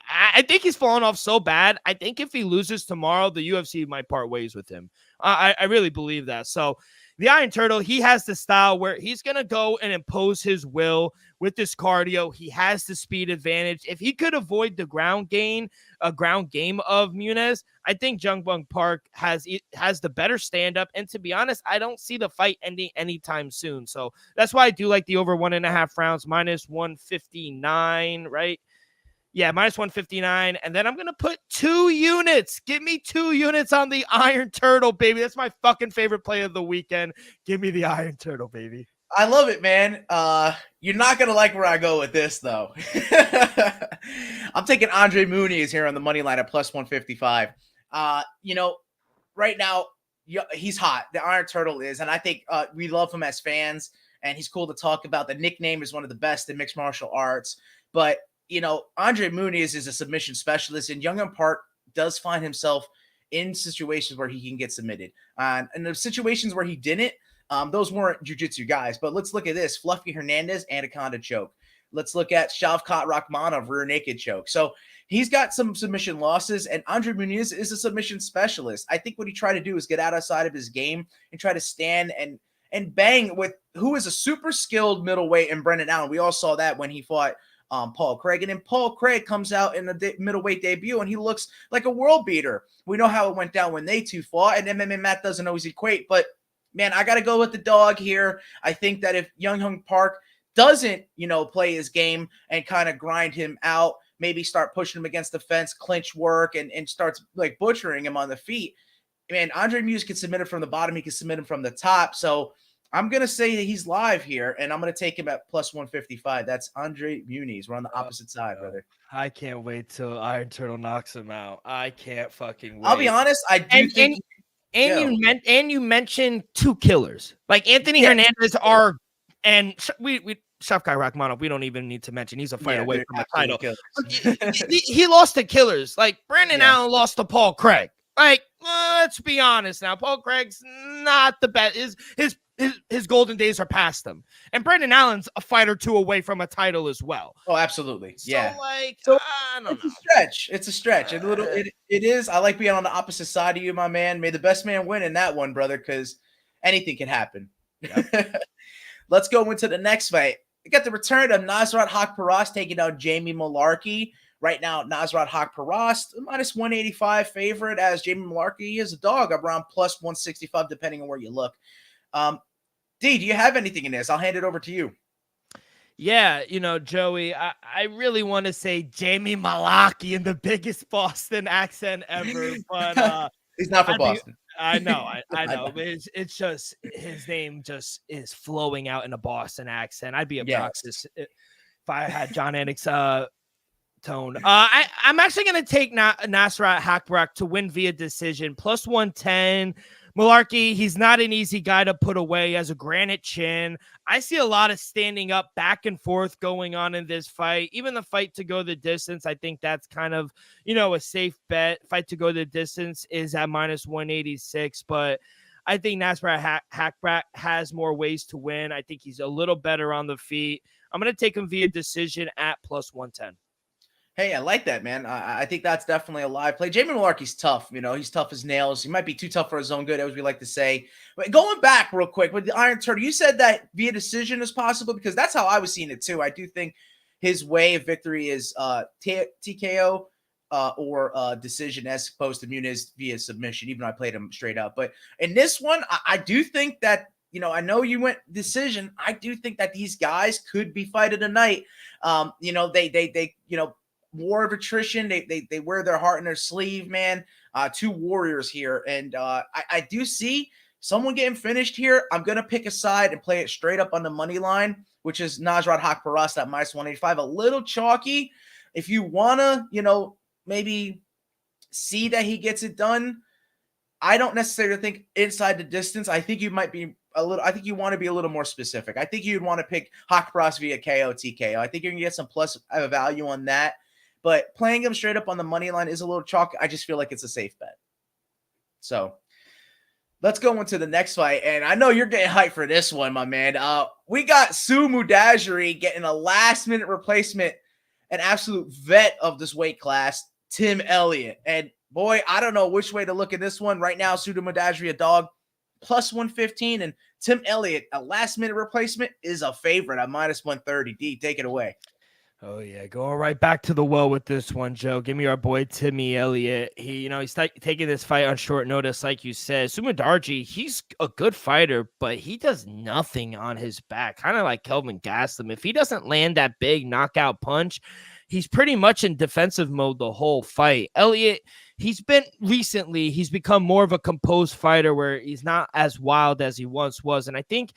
I think he's fallen off so bad. I think if he loses tomorrow, the UFC might part ways with him. I really believe that. So the Iron Turtle, he has the style where he's going to go and impose his will with this cardio. He has the speed advantage. If he could avoid the ground game of Muniz, I think Jung Young Park has the better stand-up. And to be honest, I don't see the fight ending anytime soon. So that's why I do like the over 1.5 rounds, minus 159, right? Yeah, minus 159. And then I'm going to put 2 units. Give me 2 units on the Iron Turtle, baby. That's my fucking favorite play of the weekend. Give me the Iron Turtle, baby. I love it, man. You're not going to like where I go with this, though. I'm taking Andre Muniz here on the money line at plus 155. Right now, he's hot. The Iron Turtle is. And I think we love him as fans. and he's cool to talk about. The nickname is one of the best in mixed martial arts. But, Andre Muniz is a submission specialist, and Young Park does find himself in situations where he can get submitted. And the situations where he didn't, those weren't jiu-jitsu guys. But let's look at this. Fluffy Hernandez, anaconda choke. Let's look at Shavkat Rakhmonov, rear naked choke. So he's got some submission losses, and Andre Muniz is a submission specialist. I think what he tried to do is get outside of his game and try to stand and bang with who is a super skilled middleweight in Brendan Allen. We all saw that when he fought Paul Craig. And then Paul Craig comes out in the middleweight debut, and he looks like a world beater. We know how it went down when they two fought, and MMA Matt doesn't always equate. But, man, I got to go with the dog here. I think that if Young Park doesn't, play his game and kind of grind him out, maybe start pushing him against the fence, clinch work, and starts like butchering him on the feet, man, Andre Muniz can submit him from the bottom. He can submit him from the top. So I'm going to say that he's live here, and I'm going to take him at plus 155. That's Andre Muniz. We're on the opposite side, brother. I can't wait till Iron Turtle knocks him out. I can't fucking wait. I'll be honest. I do think. You mentioned two killers. Like Anthony Hernandez and we Shavkat Rakhmonov, we don't even need to mention. He's a fight away from the title. He lost to killers. Like Brandon Allen lost to Paul Craig. Like, let's be honest now. Paul Craig's not the best. His golden days are past him. And Brandon Allen's a fight or two away from a title as well. Oh, absolutely. Yeah. So I don't know. It's a stretch. It's a stretch. It is. I like being on the opposite side of you, my man. May the best man win in that one, brother, because anything can happen. Yep. Let's go into the next fight. We got the return of Nasrat Haqparast taking down Jamie Mullarkey. Right now, Nasrat Haqparast, minus 185 favorite, as Jamie Mullarkey is a dog around plus 165, depending on where you look. D, do you have anything in this? I'll hand it over to you. Yeah, Joey, I really want to say Jamie Mullarkey in the biggest Boston accent ever, but he's not from Boston. I know. It's just his name just is flowing out in a Boston accent. I'd be obnoxious if I had John Anik's tone. I'm actually going to take Nasrat Haqparast to win via decision, plus 110. Mullarkey, he's not an easy guy to put away. He has a granite chin. I see a lot of standing up back and forth going on in this fight. Even the fight to go the distance, I think that's kind of, a safe bet. Fight to go the distance is at minus 186, but I think Nasrat Haqparast has more ways to win. I think he's a little better on the feet. I'm going to take him via decision at plus 110. Hey, I like that, man. I think that's definitely a live play. Jamie Mullarkey's tough. He's tough as nails. He might be too tough for his own good, as we like to say. But going back real quick with the Iron Turtle, you said that via decision is possible, because that's how I was seeing it too. I do think his way of victory is TKO or decision, as opposed to Muniz via submission, even though I played him straight up. But in this one, I do think that, I know you went decision. I do think that these guys could be fight of the night. They war of attrition. They wear their heart in their sleeve, man. Two warriors here. And I do see someone getting finished here. I'm going to pick a side and play it straight up on the money line, which is Nasrat Haqparast at minus 185. A little chalky. If you want to, maybe see that he gets it done, I don't necessarily think inside the distance. I think you might be I think you want to be a little more specific. I think you'd want to pick Haqparast via KO, TKO. I think you're going to get some plus value on that. But playing him straight up on the money line is a little chalk. I just feel like it's a safe bet. So let's go into the next fight. And I know you're getting hyped for this one, my man. We got Sue Mudajiri getting a last-minute replacement, an absolute vet of this weight class, Tim Elliott. And, boy, I don't know which way to look at this one. Right now, Sue Mudajiri, a dog, plus 115. And Tim Elliott, a last-minute replacement, is a favorite at minus 130. D, take it away. Oh, yeah. Going right back to the well with this one, Joe. Give me our boy, Timmy Elliott. He's taking this fight on short notice, like you said. Sue Mudajiri, he's a good fighter, but he does nothing on his back. Kind of like Kelvin Gastelum. If he doesn't land that big knockout punch, he's pretty much in defensive mode the whole fight. Elliott, he's become more of a composed fighter where he's not as wild as he once was. And I think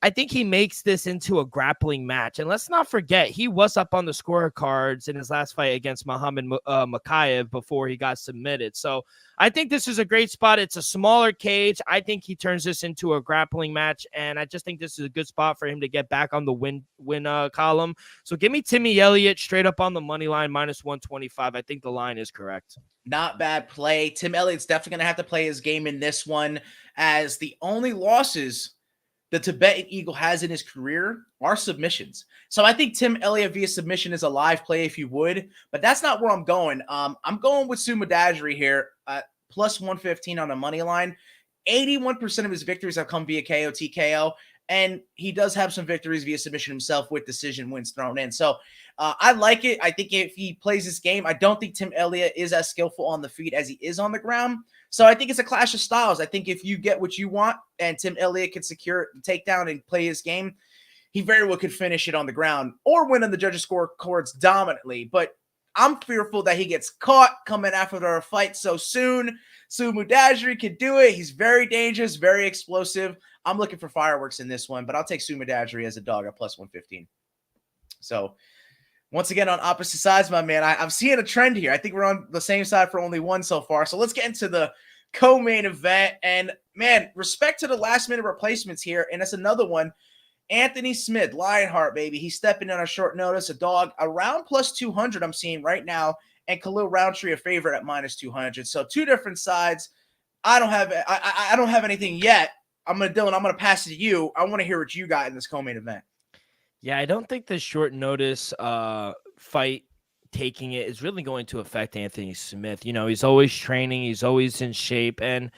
I think he makes this into a grappling match. And let's not forget, he was up on the scorecards in his last fight against Muhammad Makayev before he got submitted. So I think this is a great spot. It's a smaller cage. I think he turns this into a grappling match. And I just think this is a good spot for him to get back on the win column. So give me Timmy Elliott straight up on the money line, -125. I think the line is correct. Not bad play. Tim Elliott's definitely going to have to play his game in this one, as the only losses the Tibetan Eagle has in his career are submissions. So I think Tim Elliott via submission is a live play if you would, but that's not where I'm going. I'm going with Sue Mudaerji here, +115 on the money line. 81% of his victories have come via KO, TKO, and he does have some victories via submission himself with decision wins thrown in. So I like it. I think if he plays this game, I don't think Tim Elliott is as skillful on the feet as he is on the ground. So I think it's a clash of styles. I think if you get what you want and Tim Elliott can secure the takedown and play his game, he very well could finish it on the ground or win on the judges' scorecards dominantly. But I'm fearful that he gets caught coming after our fight so soon. Sue Mudaerji could do it. He's very dangerous, very explosive. I'm looking for fireworks in this one, but I'll take Sue Mudaerji as a dog at +115. So once again, on opposite sides, my man, I'm seeing a trend here. I think we're on the same side for only one so far. So let's get into the co-main event. And, man, respect to the last-minute replacements here. And it's another one. Anthony Smith, Lionheart, baby. He's stepping in on short notice. A dog around +200 I'm seeing right now. And Khalil Roundtree a favorite at -200. So two different sides. I don't have anything yet. Dylan, I'm going to pass it to you. I want to hear what you got in this co-main event. Yeah, I don't think the short notice fight taking it is really going to affect Anthony Smith. You know, he's always training, he's always in shape, and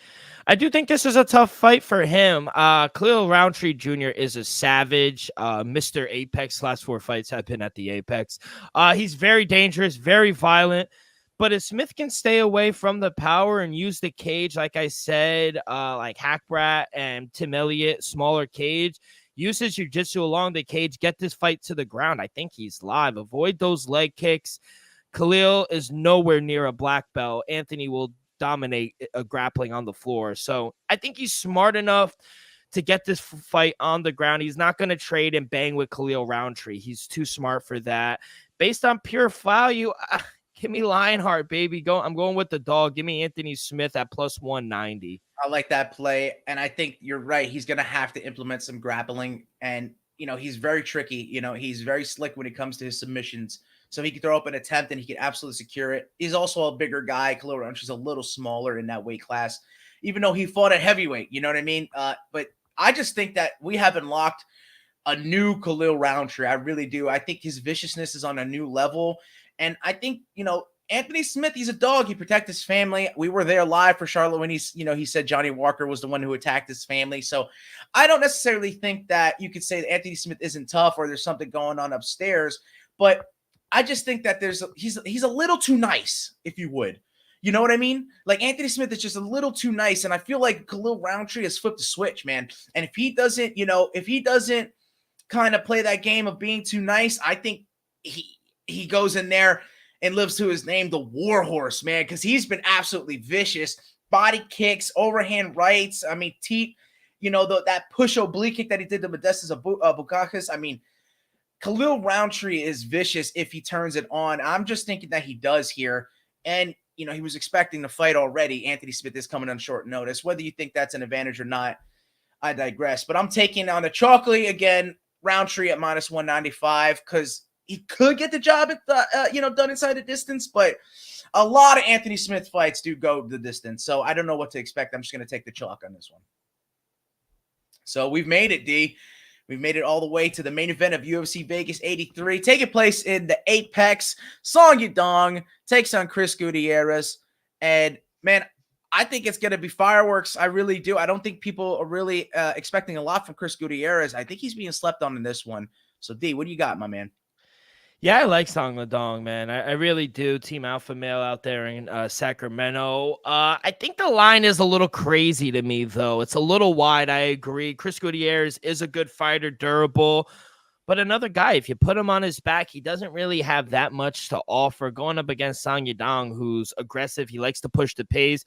I do think this is a tough fight for him. Khalil Roundtree Jr. is a savage. Mr. Apex, last 4 fights have been at the Apex. He's very dangerous, very violent. But if Smith can stay away from the power and use the cage, like I said, like Hackbrat and Tim Elliott, smaller cage, use his jiu-jitsu along the cage, get this fight to the ground, I think he's live. Avoid those leg kicks. Khalil is nowhere near a black belt. Anthony will dominate a grappling on the floor. So I think he's smart enough to get this fight on the ground. He's not going to trade and bang with Khalil Roundtree. He's too smart for that. Based on pure value, give me Lionheart, baby. I'm going with the dog. Give me Anthony Smith at +190. I like that play. And I think you're right. He's going to have to implement some grappling. And, you know, he's very tricky. You know, he's very slick when it comes to his submissions. So he can throw up an attempt and he can absolutely secure it. He's also a bigger guy. Khalil Roundtree's a little smaller in that weight class, even though he fought at heavyweight. You know what I mean? But I just think that we have unlocked a new Khalil Roundtree. I really do. I think his viciousness is on a new level. And I think, you know, Anthony Smith, he's a dog. He protects his family. We were there live for Charlotte when he said Johnny Walker was the one who attacked his family. So I don't necessarily think that you could say that Anthony Smith isn't tough or there's something going on upstairs, but I just think that he's a little too nice, if you would. You know what I mean? Like Anthony Smith is just a little too nice. And I feel like Khalil Roundtree has flipped the switch, man. And if he doesn't kind of play that game of being too nice, I think he goes in there and lives to his name, the Warhorse, man, because he's been absolutely vicious. Body kicks, overhand rights. I mean, that push oblique kick that he did to Modestas Bukakas. I mean, Khalil Roundtree is vicious if he turns it on. I'm just thinking that he does here. And, you know, he was expecting the fight already. Anthony Smith is coming on short notice. Whether you think that's an advantage or not, I digress. But I'm taking on the chocolate again, Roundtree at -195, because he could get the job at done inside the distance, but a lot of Anthony Smith fights do go the distance. So I don't know what to expect. I'm just going to take the chalk on this one. So we've made it, D. We've made it all the way to the main event of UFC Vegas 83, taking place in the Apex. Song Yadong takes on Chris Gutierrez. And, man, I think it's going to be fireworks. I really do. I don't think people are really expecting a lot from Chris Gutierrez. I think he's being slept on in this one. So, D, what do you got, my man? Yeah, I like Song Yadong, man. I really do. Team Alpha Male out there in Sacramento. I think the line is a little crazy to me, though. It's a little wide. I agree. Chris Gutierrez is a good fighter, durable. But another guy, if you put him on his back, he doesn't really have that much to offer. Going up against Song Yadong, who's aggressive. He likes to push the pace.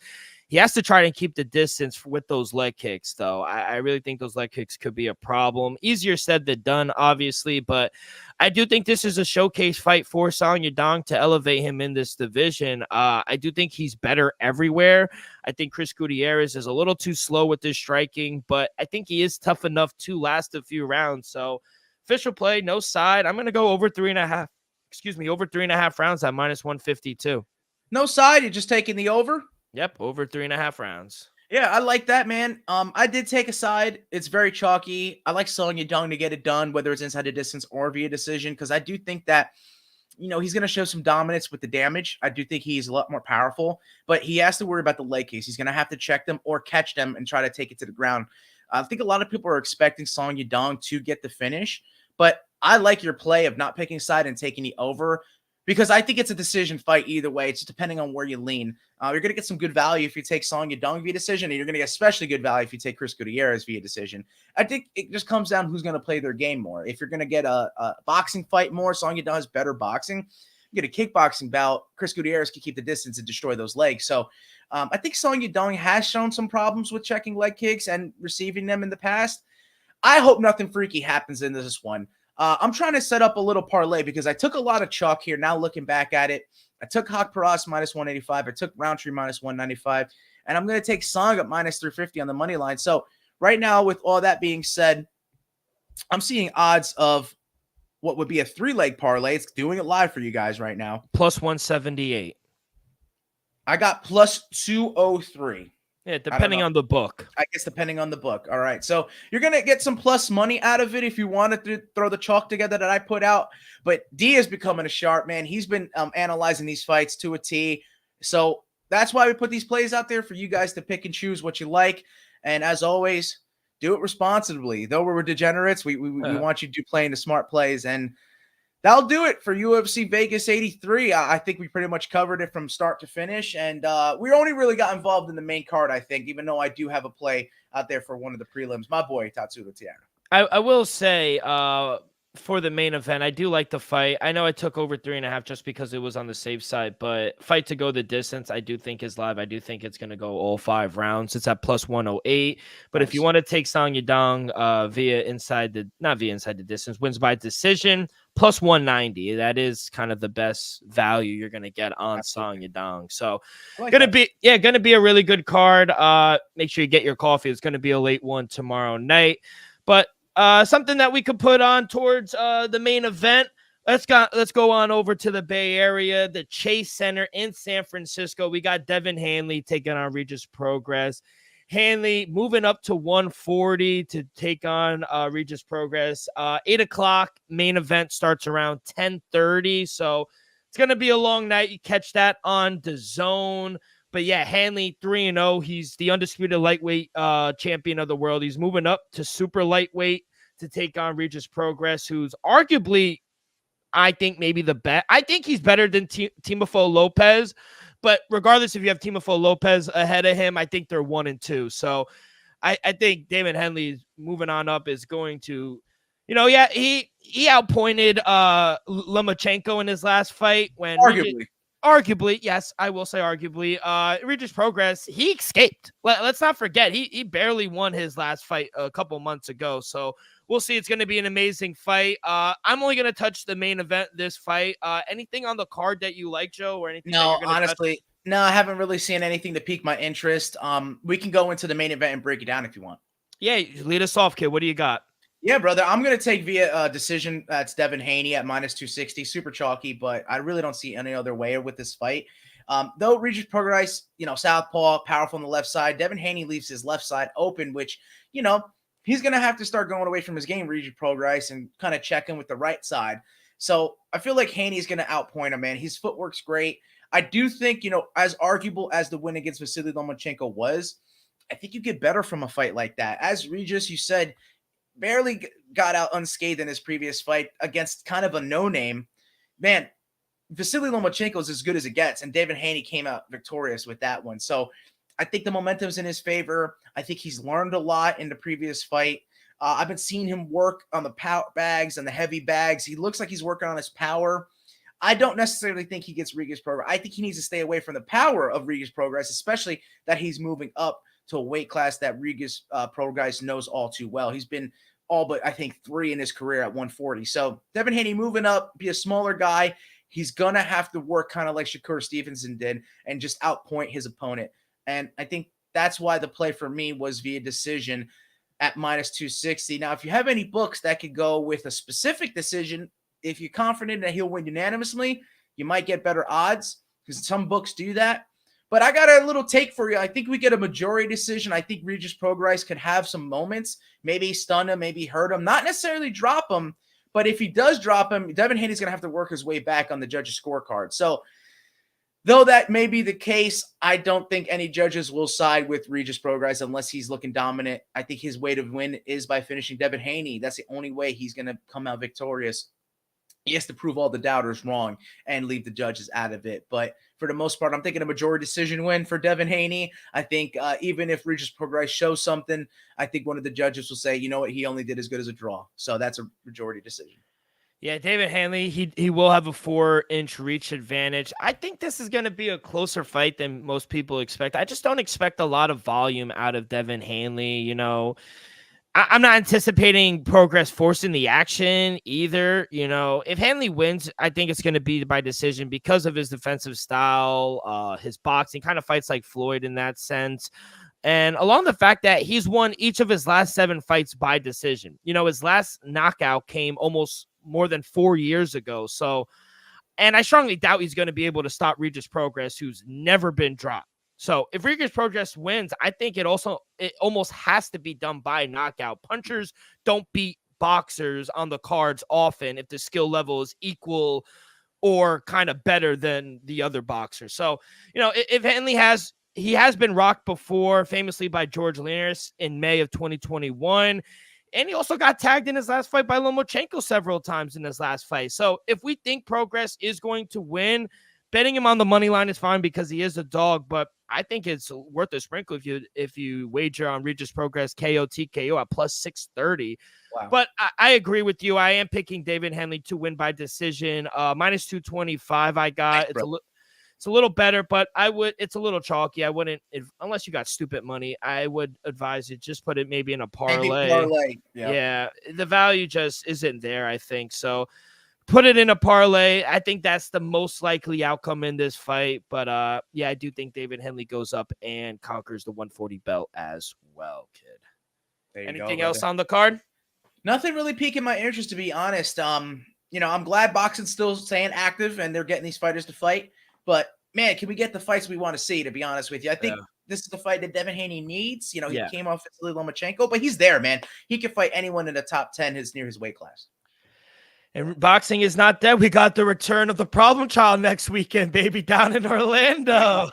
He has to try to keep the distance with those leg kicks, though. I really think those leg kicks could be a problem. Easier said than done, obviously, but I do think this is a showcase fight for Song Yadong to elevate him in this division. I do think he's better everywhere. I think Chris Gutierrez is a little too slow with his striking, but I think he is tough enough to last a few rounds. So official play, no side. I'm going to go over 3.5. Over 3.5 rounds at -152. No side. You're just taking the over. Yep, over 3.5 rounds. Yeah, I like that, man. I did take a side. It's very chalky. I like Song Yadong to get it done, whether it's inside the distance or via decision, because I do think that, he's going to show some dominance with the damage. I do think he's a lot more powerful, but he has to worry about the leg kicks. He's going to have to check them or catch them and try to take it to the ground. I think a lot of people are expecting Song Yadong to get the finish, but I like your play of not picking side and taking the over, because I think it's a decision fight either way. It's depending on where you lean. You're going to get some good value if you take Song Yadong via decision, and you're going to get especially good value if you take Chris Gutierrez via decision. I think it just comes down to who's going to play their game more. If you're going to get a boxing fight more, Song Yadong has better boxing. You get a kickboxing bout, Chris Gutierrez can keep the distance and destroy those legs. So I think Song Yadong has shown some problems with checking leg kicks and receiving them in the past. I hope nothing freaky happens in this one. I'm trying to set up a little parlay because I took a lot of chalk here. Now looking back at it, I took Hawk Paras -185. I took Roundtree -195, and I'm going to take Song at -350 on the money line. So right now, with all that being said, I'm seeing odds of what would be a 3-leg parlay. It's doing it live for you guys right now. +178. I got +203. Yeah, depending on the book. I guess depending on the book. All right. So you're going to get some plus money out of it if you want to throw the chalk together that I put out. But D is becoming a sharp, man. He's been analyzing these fights to a T. So that's why we put these plays out there for you guys to pick and choose what you like. And as always, do it responsibly. Though we're degenerates, we want you to play into smart plays. And that'll do it for UFC Vegas 83. I think we pretty much covered it from start to finish. And we only really got involved in the main card, I think, even though I do have a play out there for one of the prelims. My boy, Tatsuya Tiara. I will say for the main event, I do like the fight. I know I took over 3.5 just because it was on the safe side, but fight to go the distance, I do think is live. I do think it's going to go all 5 rounds. It's at +108. But nice. If you want to take Song Yadong not via inside the distance, wins by decision, +190. That is kind of the best value you're going to get on Song Yadong. So gonna be a really good card. Make sure you get your coffee. It's going to be a late one tomorrow night. But something that we could put on towards the main event. Let's go on over to the Bay Area, the Chase Center in San Francisco. We got Devin Hanley taking on Regis Progress. Hanley moving up to 140 to take on Regis Progress. 8 o'clock main event starts around 10:30. So it's going to be a long night. You catch that on DAZN. But yeah, Hanley 3-0. He's the undisputed lightweight champion of the world. He's moving up to super lightweight to take on Regis Progress, who's arguably, I think, maybe the best. I think he's better than Timofey Lopez. But regardless, if you have Timofey Lopez ahead of him, I think they're 1 and 2. So I think David Hanley moving on up is going to, he outpointed Lomachenko in his last fight when Arguably, yes, I will say arguably. Regis Progress, he escaped. Let's not forget, he barely won his last fight a couple months ago. So we'll see. It's going to be an amazing fight. I'm only going to touch the main event this fight. Anything on the card that you like, Joe, or anything? No, honestly, no, I haven't really seen anything to pique my interest. We can go into the main event and break it down if you want. Yeah, lead us off, kid. What do you got? Yeah, brother, I'm going to take via decision. That's Devin Haney at -260. Super chalky, but I really don't see any other way with this fight. Though Regis Progress, southpaw, powerful on the left side. Devin Haney leaves his left side open, which, he's going to have to start going away from his game, Regis Progress, and kind of check in with the right side. So I feel like Haney's going to outpoint him, man. His footwork's great. I do think, as arguable as the win against Vasily Lomachenko was, I think you get better from a fight like that. As Regis, you said, barely got out unscathed in his previous fight against kind of a no-name. Man, Vasily Lomachenko is as good as it gets, and David Haney came out victorious with that one. So I think the momentum's in his favor. I think he's learned a lot in the previous fight. I've been seeing him work on the power bags and the heavy bags. He looks like he's working on his power. I don't necessarily think he gets Regis Prograis. I think he needs to stay away from the power of Regis Prograis, especially that he's moving up to a weight class that Regis Prograis knows all too well. He's been all but, I think, 3 in his career at 140. So Devin Haney moving up, be a smaller guy. He's going to have to work kind of like Shakur Stevenson did and just outpoint his opponent. And I think that's why the play for me was via decision at minus 260. Now, if you have any books that could go with a specific decision, if you're confident that he'll win unanimously, you might get better odds because some books do that. But I got a little take for you. I think we get a majority decision. I think Regis Prograis could have some moments, maybe stun him, maybe hurt him, not necessarily drop him. But if he does drop him, Devin Haney's going to have to work his way back on the judges' scorecard. So though that may be the case, I don't think any judges will side with Regis Prograis unless he's looking dominant. I think his way to win is by finishing Devin Haney. That's the only way he's going to come out victorious. He has to prove all the doubters wrong and leave the judges out of it. But for the most part, I'm thinking a majority decision win for Devin Haney. I think even if Regis Prograis shows something, I think one of the judges will say, you know what, he only did as good as a draw. So that's a majority decision. Yeah, David Hanley, he will have a 4-inch reach advantage. I think this is going to be a closer fight than most people expect. I just don't expect a lot of volume out of Devin Hanley. You know, I'm not anticipating Prograis forcing the action either. You know, if Hanley wins, I think it's going to be by decision because of his defensive style, his boxing, kind of fights like Floyd in that sense. And along the fact that he's won each of his last 7 fights by decision. You know, his last knockout came almost more than 4 years ago. So, and I strongly doubt he's going to be able to stop Regis Prograis, who's never been dropped. So if Regis Prograis wins, I think it almost has to be done by knockout. Punchers don't beat boxers on the cards often if the skill level is equal or kind of better than the other boxers. So, you know, if Hanley he has been rocked before, famously by George Linares in May of 2021. And he also got tagged in his last fight by Lomachenko several times in his last fight. So if we think Prograis is going to win, betting him on the money line is fine because he is a dog. But I think it's worth a sprinkle if you wager on Regis Prograis KO TKO at plus 630. Wow. But I agree with you. I am picking David Hanley to win by decision. Minus 225 I got. It's a little better, but it's a little chalky. I wouldn't, unless you got stupid money, I would advise you just put it maybe in a parlay. Yeah. The value just isn't there, I think. So put it in a parlay. I think that's the most likely outcome in this fight. But yeah, I do think David Hanley goes up and conquers the 140 belt as well, kid. Anything else on the card? Nothing really piquing my interest, to be honest. You know, I'm glad boxing's still staying active and they're getting these fighters to fight. But, man, can we get the fights we want to see, to be honest with you? I think this is the fight that Devin Haney needs. You know, he came off Vasily Lomachenko, but he's there, man. He can fight anyone in the top 10 near his weight class. And boxing is not dead. We got the return of the problem child next weekend, baby, down in Orlando.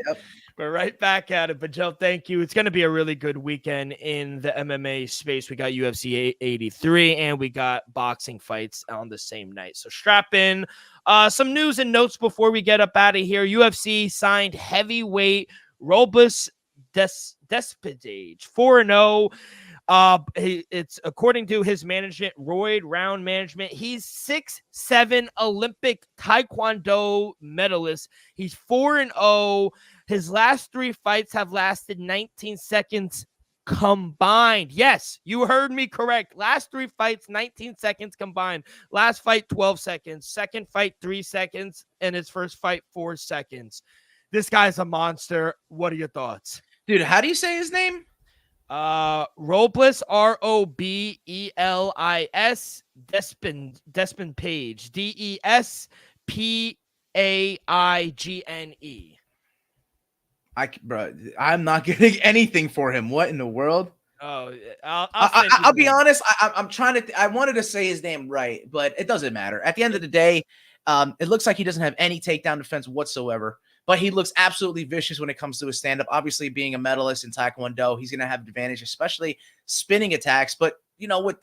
Yep. We're right back at it. But, Joe, thank you. It's going to be a really good weekend in the MMA space. We got UFC 83, and we got boxing fights on the same night. So strap in. Some news and notes before we get up out of here. UFC signed heavyweight Robles Despedage, 4-0. It's according to his management, Royd Round Management. He's 6'7" Olympic Taekwondo medalist. He's 4-0. His last 3 fights have lasted 19 seconds combined. Yes, you heard me correct. Last 3 fights, 19 seconds combined. Last fight, 12 seconds. Second fight, 3 seconds. And his first fight, 4 seconds. This guy's a monster. What are your thoughts? Dude, how do you say his name? Robles, Robelis, Despin Page, Despaigne. Bro, I'm not getting anything for him. What in the world? Oh, I'll be honest. I'm trying to. I wanted to say his name right, but it doesn't matter. At the end of the day, it looks like he doesn't have any takedown defense whatsoever. But he looks absolutely vicious when it comes to his stand-up. Obviously, being a medalist in Taekwondo, he's going to have an advantage, especially spinning attacks. But, you know, with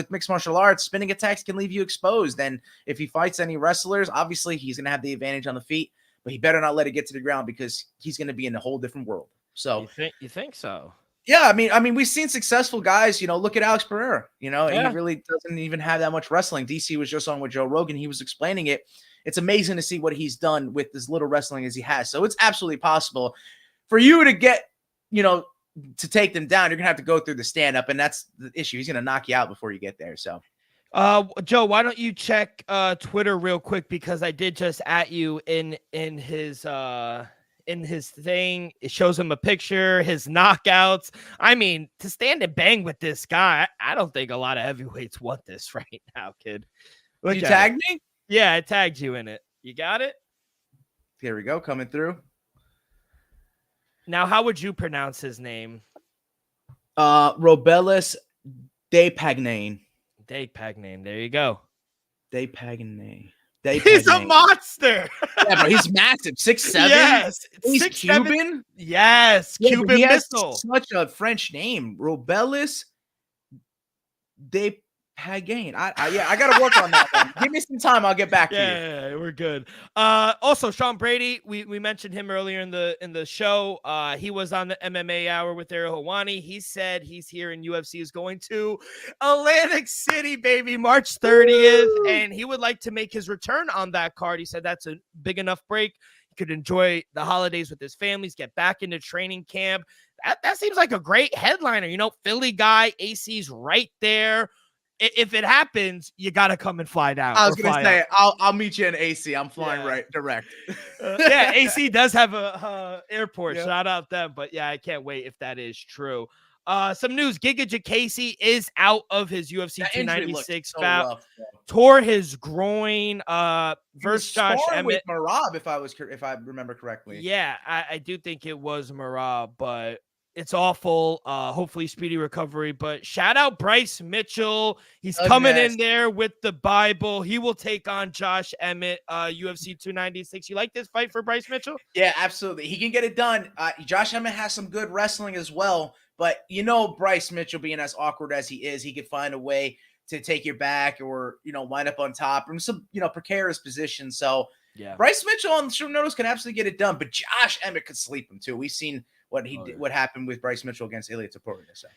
mixed martial arts, spinning attacks can leave you exposed. And if he fights any wrestlers, obviously he's going to have the advantage on the feet. But he better not let it get to the ground because he's going to be in a whole different world. So you think so? Yeah, I mean, we've seen successful guys. You know, look at Alex Pereira. You know, he really doesn't even have that much wrestling. DC was just on with Joe Rogan. He was explaining it. it's amazing to see what he's done with as little wrestling as he has. So it's absolutely possible for you to get, to take them down. You're going to have to go through the stand-up, and that's the issue. He's going to knock you out before you get there. So, Joe, why don't you check Twitter real quick, because I did just at you in his thing. It shows him a picture, his knockouts. I mean, to stand and bang with this guy, I don't think a lot of heavyweights want this right now, kid. Look, you tagged me? Yeah, I tagged you in it. You got it? Here we go, coming through. Now, how would you pronounce his name? Robelis Depagnane. Depagnane. There you go. Depagnane. He's a monster. Yeah, bro, he's massive. 6'7". Yes. He's 6'7". Cuban. Yes. Yeah, Cuban he has missile. such a French name. Robelis Depagnane. I got to work on that one. Give me some time. I'll get back to you. Yeah, we're good. Also, Sean Brady, we mentioned him earlier in the show. He was on the MMA Hour with Ariel Helwani. He said he's here in UFC, is going to Atlantic City, baby, March 30th, and he would like to make his return on that card. He said that's a big enough break. He could enjoy the holidays with his families, get back into training camp. That seems like a great headliner. Philly guy, AC's right there. If it happens, you got to come and fly down. I was going to say, I'll meet you in AC. I'm flying right direct. Yeah, AC does have a airport. Yeah. Shout out them. But yeah, I can't wait if that is true. Some news. Giga Jacasey is out of his UFC 296 bout. Tore his groin. Versus Josh Emmett. With Marab, if I remember correctly. Yeah, I do think it was Marab, but it's awful. Hopefully speedy recovery. But shout out Bryce Mitchell. He's coming in there with the Bible. He will take on Josh Emmett, UFC 296. You like this fight for Bryce Mitchell? Yeah, absolutely. He can get it done. Josh Emmett has some good wrestling as well. But Bryce Mitchell, being as awkward as he is, he could find a way to take your back or, line up on top or some, precarious position. So yeah, Bryce Mitchell on short notice can absolutely get it done. But Josh Emmett could sleep him too. We've seen what happened with Bryce Mitchell against Ilia Topuria. So.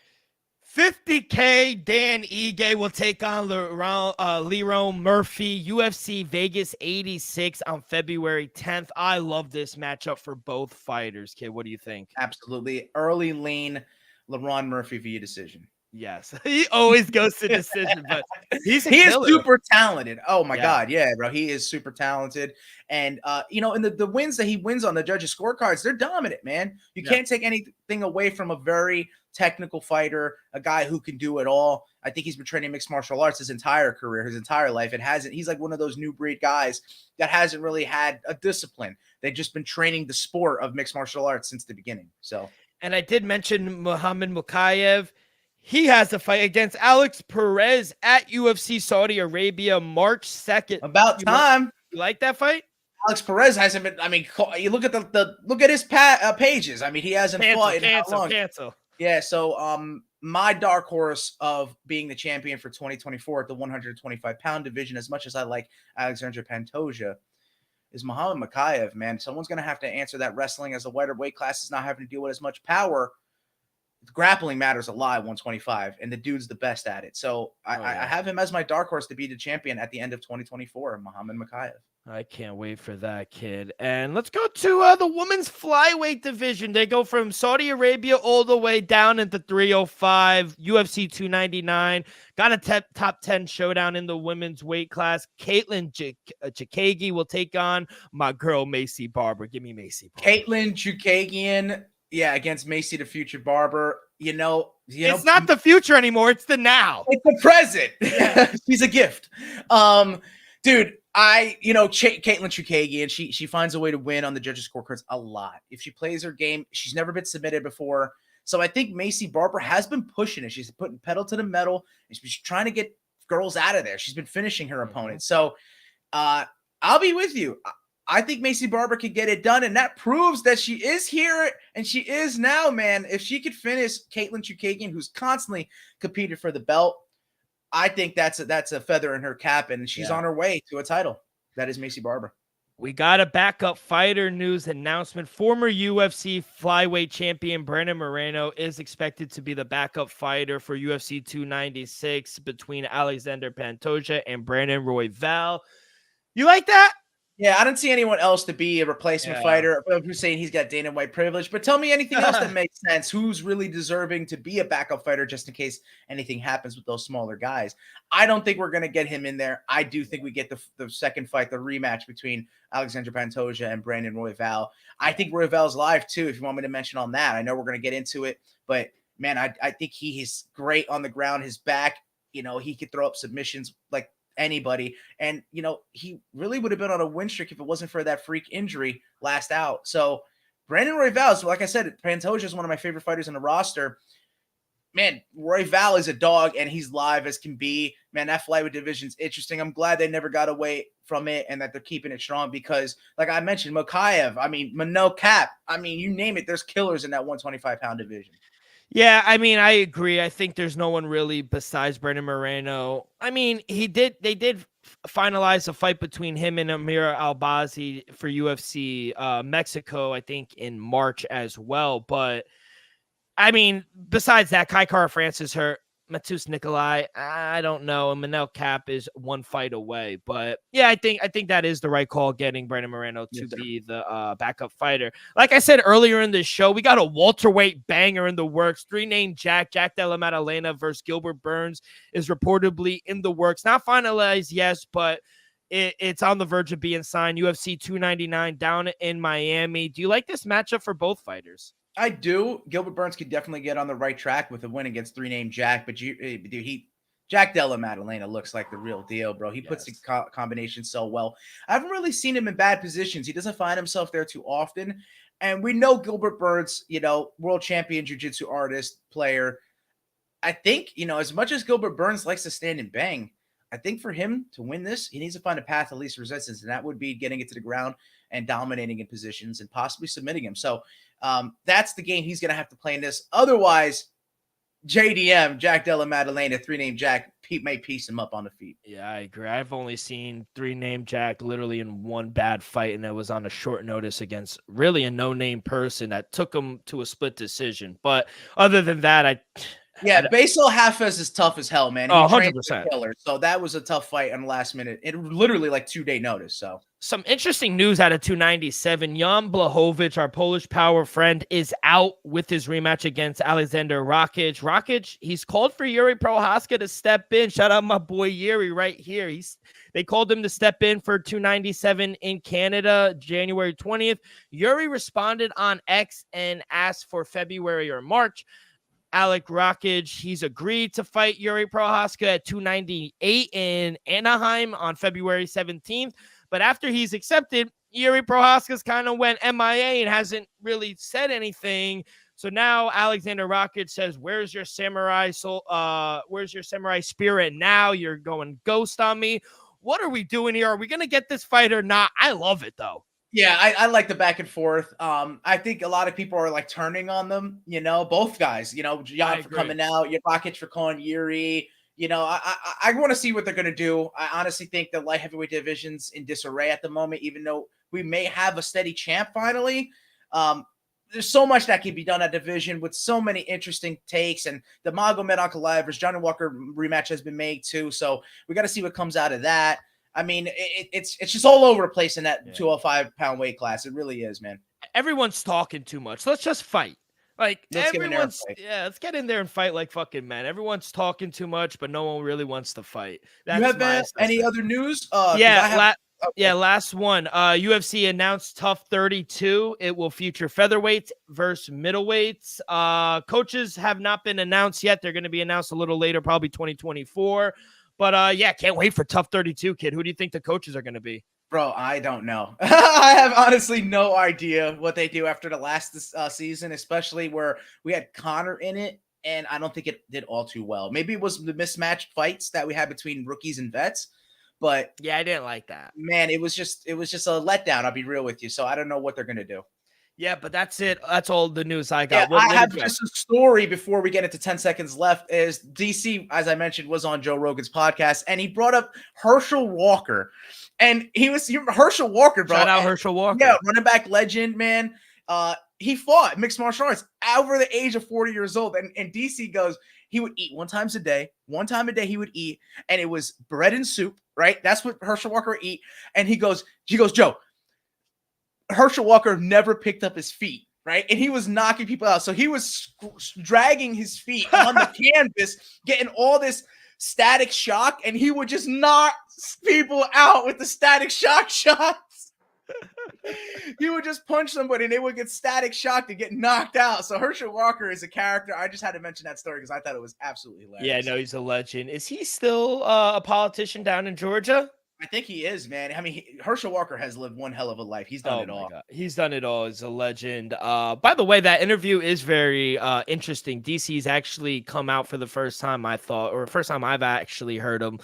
50K Dan Ige will take on Lerone Murphy, UFC Vegas 86 on February 10th. I love this matchup for both fighters, kid. What do you think? Absolutely. Early lean Lerone Murphy via decision. Yes, he always goes to decision, but he is super talented. Oh my God, yeah, bro, he is super talented. And in the wins that he wins on the judges' scorecards, they're dominant, man. You can't take anything away from a very technical fighter, a guy who can do it all. I think he's been training mixed martial arts his entire career, his entire life. He's like one of those new breed guys that hasn't really had a discipline. They've just been training the sport of mixed martial arts since the beginning. So, and I did mention Muhammad Mukayev. He has a fight against Alex Perez at UFC Saudi Arabia, March 2nd. About time. You like that fight? Alex Perez hasn't been. I mean, you look at look at his pages. I mean, he hasn't fought in how long? Cancel. Yeah. So, my dark horse of being the champion for 2024 at the 125-pound division, as much as I like Alexander Pantoja, is Muhammad Mukayev. Man, someone's going to have to answer that. Wrestling as a lighter weight class is not having to deal with as much power. Grappling matters a lot at 125, and the dude's the best at it. So I have him as my dark horse to be the champion at the end of 2024, Muhammad Mukayev. I can't wait for that, kid. And let's go to the women's flyweight division. They go from Saudi Arabia all the way down into 305, UFC 299. Got a top 10 showdown in the women's weight class. Caitlin Chikagi will take on my girl, Macy Barber. Give me Macy Barber. Caitlin Chikagian. Yeah, against Macy the Future Barber. It's not the future anymore. It's the now. It's the present. Yeah. She's a gift. Dude, Caitlin Chikagian, she finds a way to win on the judges' scorecards a lot. If she plays her game, she's never been submitted before. So I think Macy Barber has been pushing it. She's putting pedal to the metal, and she's trying to get girls out of there. She's been finishing her opponents. So I'll be with you. I think Macy Barber could get it done, and that proves that she is here, and she is now, man. If she could finish Caitlin Chikagian, who's constantly competed for the belt, I think that's a feather in her cap, and she's on her way to a title. That is Macy Barber. We got a backup fighter news announcement. Former UFC flyweight champion Brandon Moreno is expected to be the backup fighter for UFC 296 between Alexander Pantoja and Brandon Royval. You like that? Yeah, I don't see anyone else to be a replacement Yeah. fighter. Who's saying he's got Dana White privilege? But tell me anything else that makes sense. Who's really deserving to be a backup fighter just in case anything happens with those smaller guys? I don't think we're going to get him in there. I do think we get the second fight, the rematch between Alexander Pantoja and Brandon Royval. I think Royval's live too, if you want me to mention on that. I know we're going to get into it, but man, I think he is great on the ground. His back, he could throw up submissions like anybody. And, he really would have been on a win streak if it wasn't for that freak injury last out. So Brandon Royval, like I said, Pantoja is one of my favorite fighters in the roster. Man, Royval is a dog and he's live as can be. Man, that flyweight division's interesting. I'm glad they never got away from it and that they're keeping it strong because, like I mentioned, Mokaev, Manel Cap, you name it, there's killers in that 125-pound division. Yeah, I agree. I think there's no one really besides Brandon Moreno. They did finalize a fight between him and Amir Albazi for UFC Mexico, I think in March as well. But besides that, Kai Kara France is hurt. Matus Nikolai, I don't know. And Manel Cap is one fight away. But yeah, I think that is the right call, getting Brandon Moreno to be the backup fighter. Like I said earlier in this show, we got a welterweight banger in the works. 3-name Jack Della Maddalena versus Gilbert Burns is reportedly in the works. Not finalized, yes, but it's on the verge of being signed. UFC 299 down in Miami. Do you like this matchup for both fighters? I do. Gilbert Burns could definitely get on the right track with a win against 3-name Jack, but Jack Della Maddalena looks like the real deal, bro. He puts the combination so well. I haven't really seen him in bad positions. He doesn't find himself there too often. And we know Gilbert Burns, world champion jiu-jitsu artist, player. I think, as much as Gilbert Burns likes to stand and bang, I think for him to win this, he needs to find a path of least resistance, and that would be getting it to the ground and dominating in positions and possibly submitting him. So that's the game he's going to have to play in this. Otherwise, JDM, Jack Della Maddalena, 3-name Jack, may piece him up on the feet. Yeah, I agree. I've only seen 3-name Jack literally in one bad fight, and it was on a short notice against really a no-name person that took him to a split decision. But other than that, Basil Hafez is tough as hell, man. He 100%. Killer, so that was a tough fight on the last minute. It literally like 2-day notice. So some interesting news out of 297. Jan Blachowicz, our Polish power friend, is out with his rematch against Alexander Rakic. Rakic, he's called for Yuri Prohaska to step in. Shout out my boy Yuri right here. They called him to step in for 297 in Canada, January 20th. Yuri responded on X and asked for February or March. Alec Rakic, he's agreed to fight Yuri Prohaska at 298 in Anaheim on February 17th. But after he's accepted, Yuri Prohaska's kind of went MIA and hasn't really said anything. So now Alexander Rakic says, where's your samurai soul? Where's your samurai spirit now? You're going ghost on me. What are we doing here? Are we going to get this fight or not? I love it, though. Yeah, I like the back and forth. I think a lot of people are like turning on them, both guys, Jan for coming out, Rakic for calling Yuri. I want to see what they're going to do. I honestly think the light heavyweight division's in disarray at the moment, even though we may have a steady champ finally. There's so much that can be done at division with so many interesting takes, and the Magomed Ankalaev versus Johnny Walker rematch has been made too. So we got to see what comes out of that. It's just all over the place in that 205-pound weight class. It really is, man. Everyone's talking too much. Let's just fight. Let's get in there and fight like fucking men. Everyone's talking too much, but no one really wants to fight. That's you have any other news? Last one. UFC announced Tough 32. It will feature featherweights versus middleweights. Coaches have not been announced yet. They're going to be announced a little later, probably 2024. But can't wait for Tough 32, kid. Who do you think the coaches are going to be? Bro, I don't know. I have honestly no idea what they do after the last season, especially where we had Conor in it, and I don't think it did all too well. Maybe it was the mismatched fights that we had between rookies and vets, but yeah, I didn't like that. Man, it was just a letdown. I'll be real with you. So I don't know what they're going to do. Yeah, but that's it. That's all the news I got. Yeah, I have just a story before we get into 10 seconds left. Is DC, as I mentioned, was on Joe Rogan's podcast, and he brought up Herschel Walker. And Herschel Walker, bro. Shout out Herschel Walker. Yeah, running back legend, man. He fought mixed martial arts over the age of 40 years old. And DC goes, He would eat one time a day he would eat, and it was bread and soup, right? That's what Herschel Walker would eat. And he goes, Joe, Herschel Walker never picked up his feet, right? And he was knocking people out. So he was dragging his feet on the canvas, getting all this static shock, and he would just knock people out with the static shock shots. He would just punch somebody and they would get static shocked and get knocked out. So Herschel Walker is a character. I just had to mention that story because I thought it was absolutely hilarious. Yeah, no, he's a legend. Is he still a politician down in Georgia? I think he is, man. I mean, Herschel Walker has lived one hell of a life. He's done it all. God. He's done it all. He's a legend. By the way, that interview is very interesting. DC's actually come out for the first time, I thought, or first time I've actually heard him.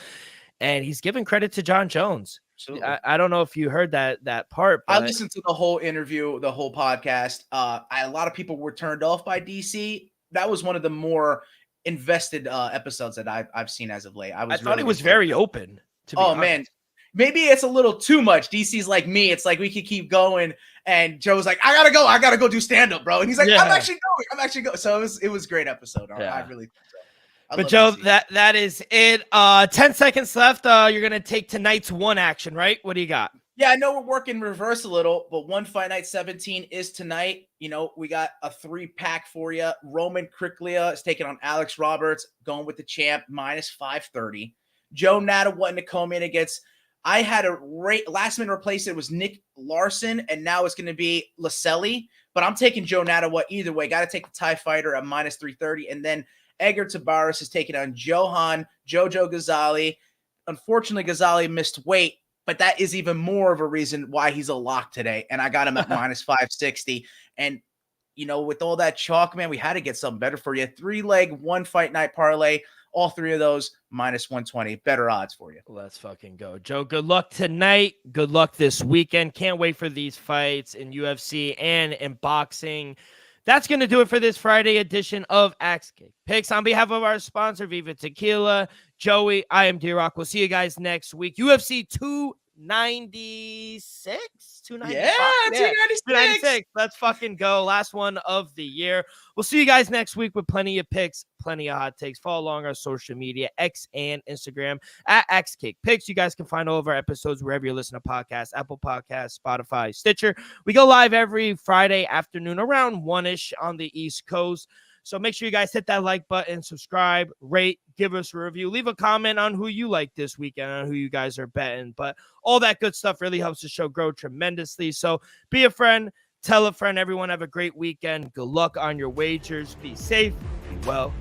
And he's giving credit to John Jones. I don't know if you heard that part. But... I listened to the whole interview, the whole podcast. A lot of people were turned off by DC. That was one of the more invested episodes that I've seen as of late. I thought it was very open. Oh, man. Maybe it's a little too much. DC's like me. It's like we could keep going. And Joe's like, I gotta go do stand-up, bro. And he's like, yeah. I'm actually going. So it was a great episode. Yeah. I really think so. But Joe, that is it. 10 seconds left. You're gonna take tonight's one action, right? What do you got? Yeah, I know we're working reverse a little, but one Fight Night 17 is tonight. You know, we got a 3-pack for you. Roman Kriklia is taking on Alex Roberts, going with the champ, minus 530. Joe Natawa in the co-main against. I had a last minute replace it was Nick Larson, and now it's going to be Laselli. But I'm taking Joe Natawa either way. Got to take the TIE fighter at minus 330. And then Edgar Tabares is taking on Jojo Ghazali. Unfortunately, Ghazali missed weight, but that is even more of a reason why he's a lock today. And I got him at minus 560. And, you know, with all that chalk, man, we had to get something better for you. 3-leg, 1 fight night parlay. All 3 of those minus 120. Better odds for you. Let's fucking go. Joe, good luck tonight. Good luck this weekend. Can't wait for these fights in UFC and in boxing. That's going to do it for this Friday edition of Axe Kick Picks. On behalf of our sponsor, Viva Tequila, Joey, I am D-Rock. We'll see you guys next week. UFC 296? 296. Let's fucking go. Last one of the year. We'll see you guys next week with plenty of picks, plenty of hot takes. Follow along our social media, X and Instagram at AxeCakePicks. You guys can find all of our episodes wherever you listen to podcasts, Apple Podcasts, Spotify, Stitcher. We go live every Friday afternoon around 1-ish on the East Coast. So make sure you guys hit that like button, subscribe, rate, give us a review, leave a comment on who you like this weekend, on who you guys are betting. But all that good stuff really helps the show grow tremendously. So be a friend, tell a friend. Everyone have a great weekend. Good luck on your wagers. Be safe. Be well.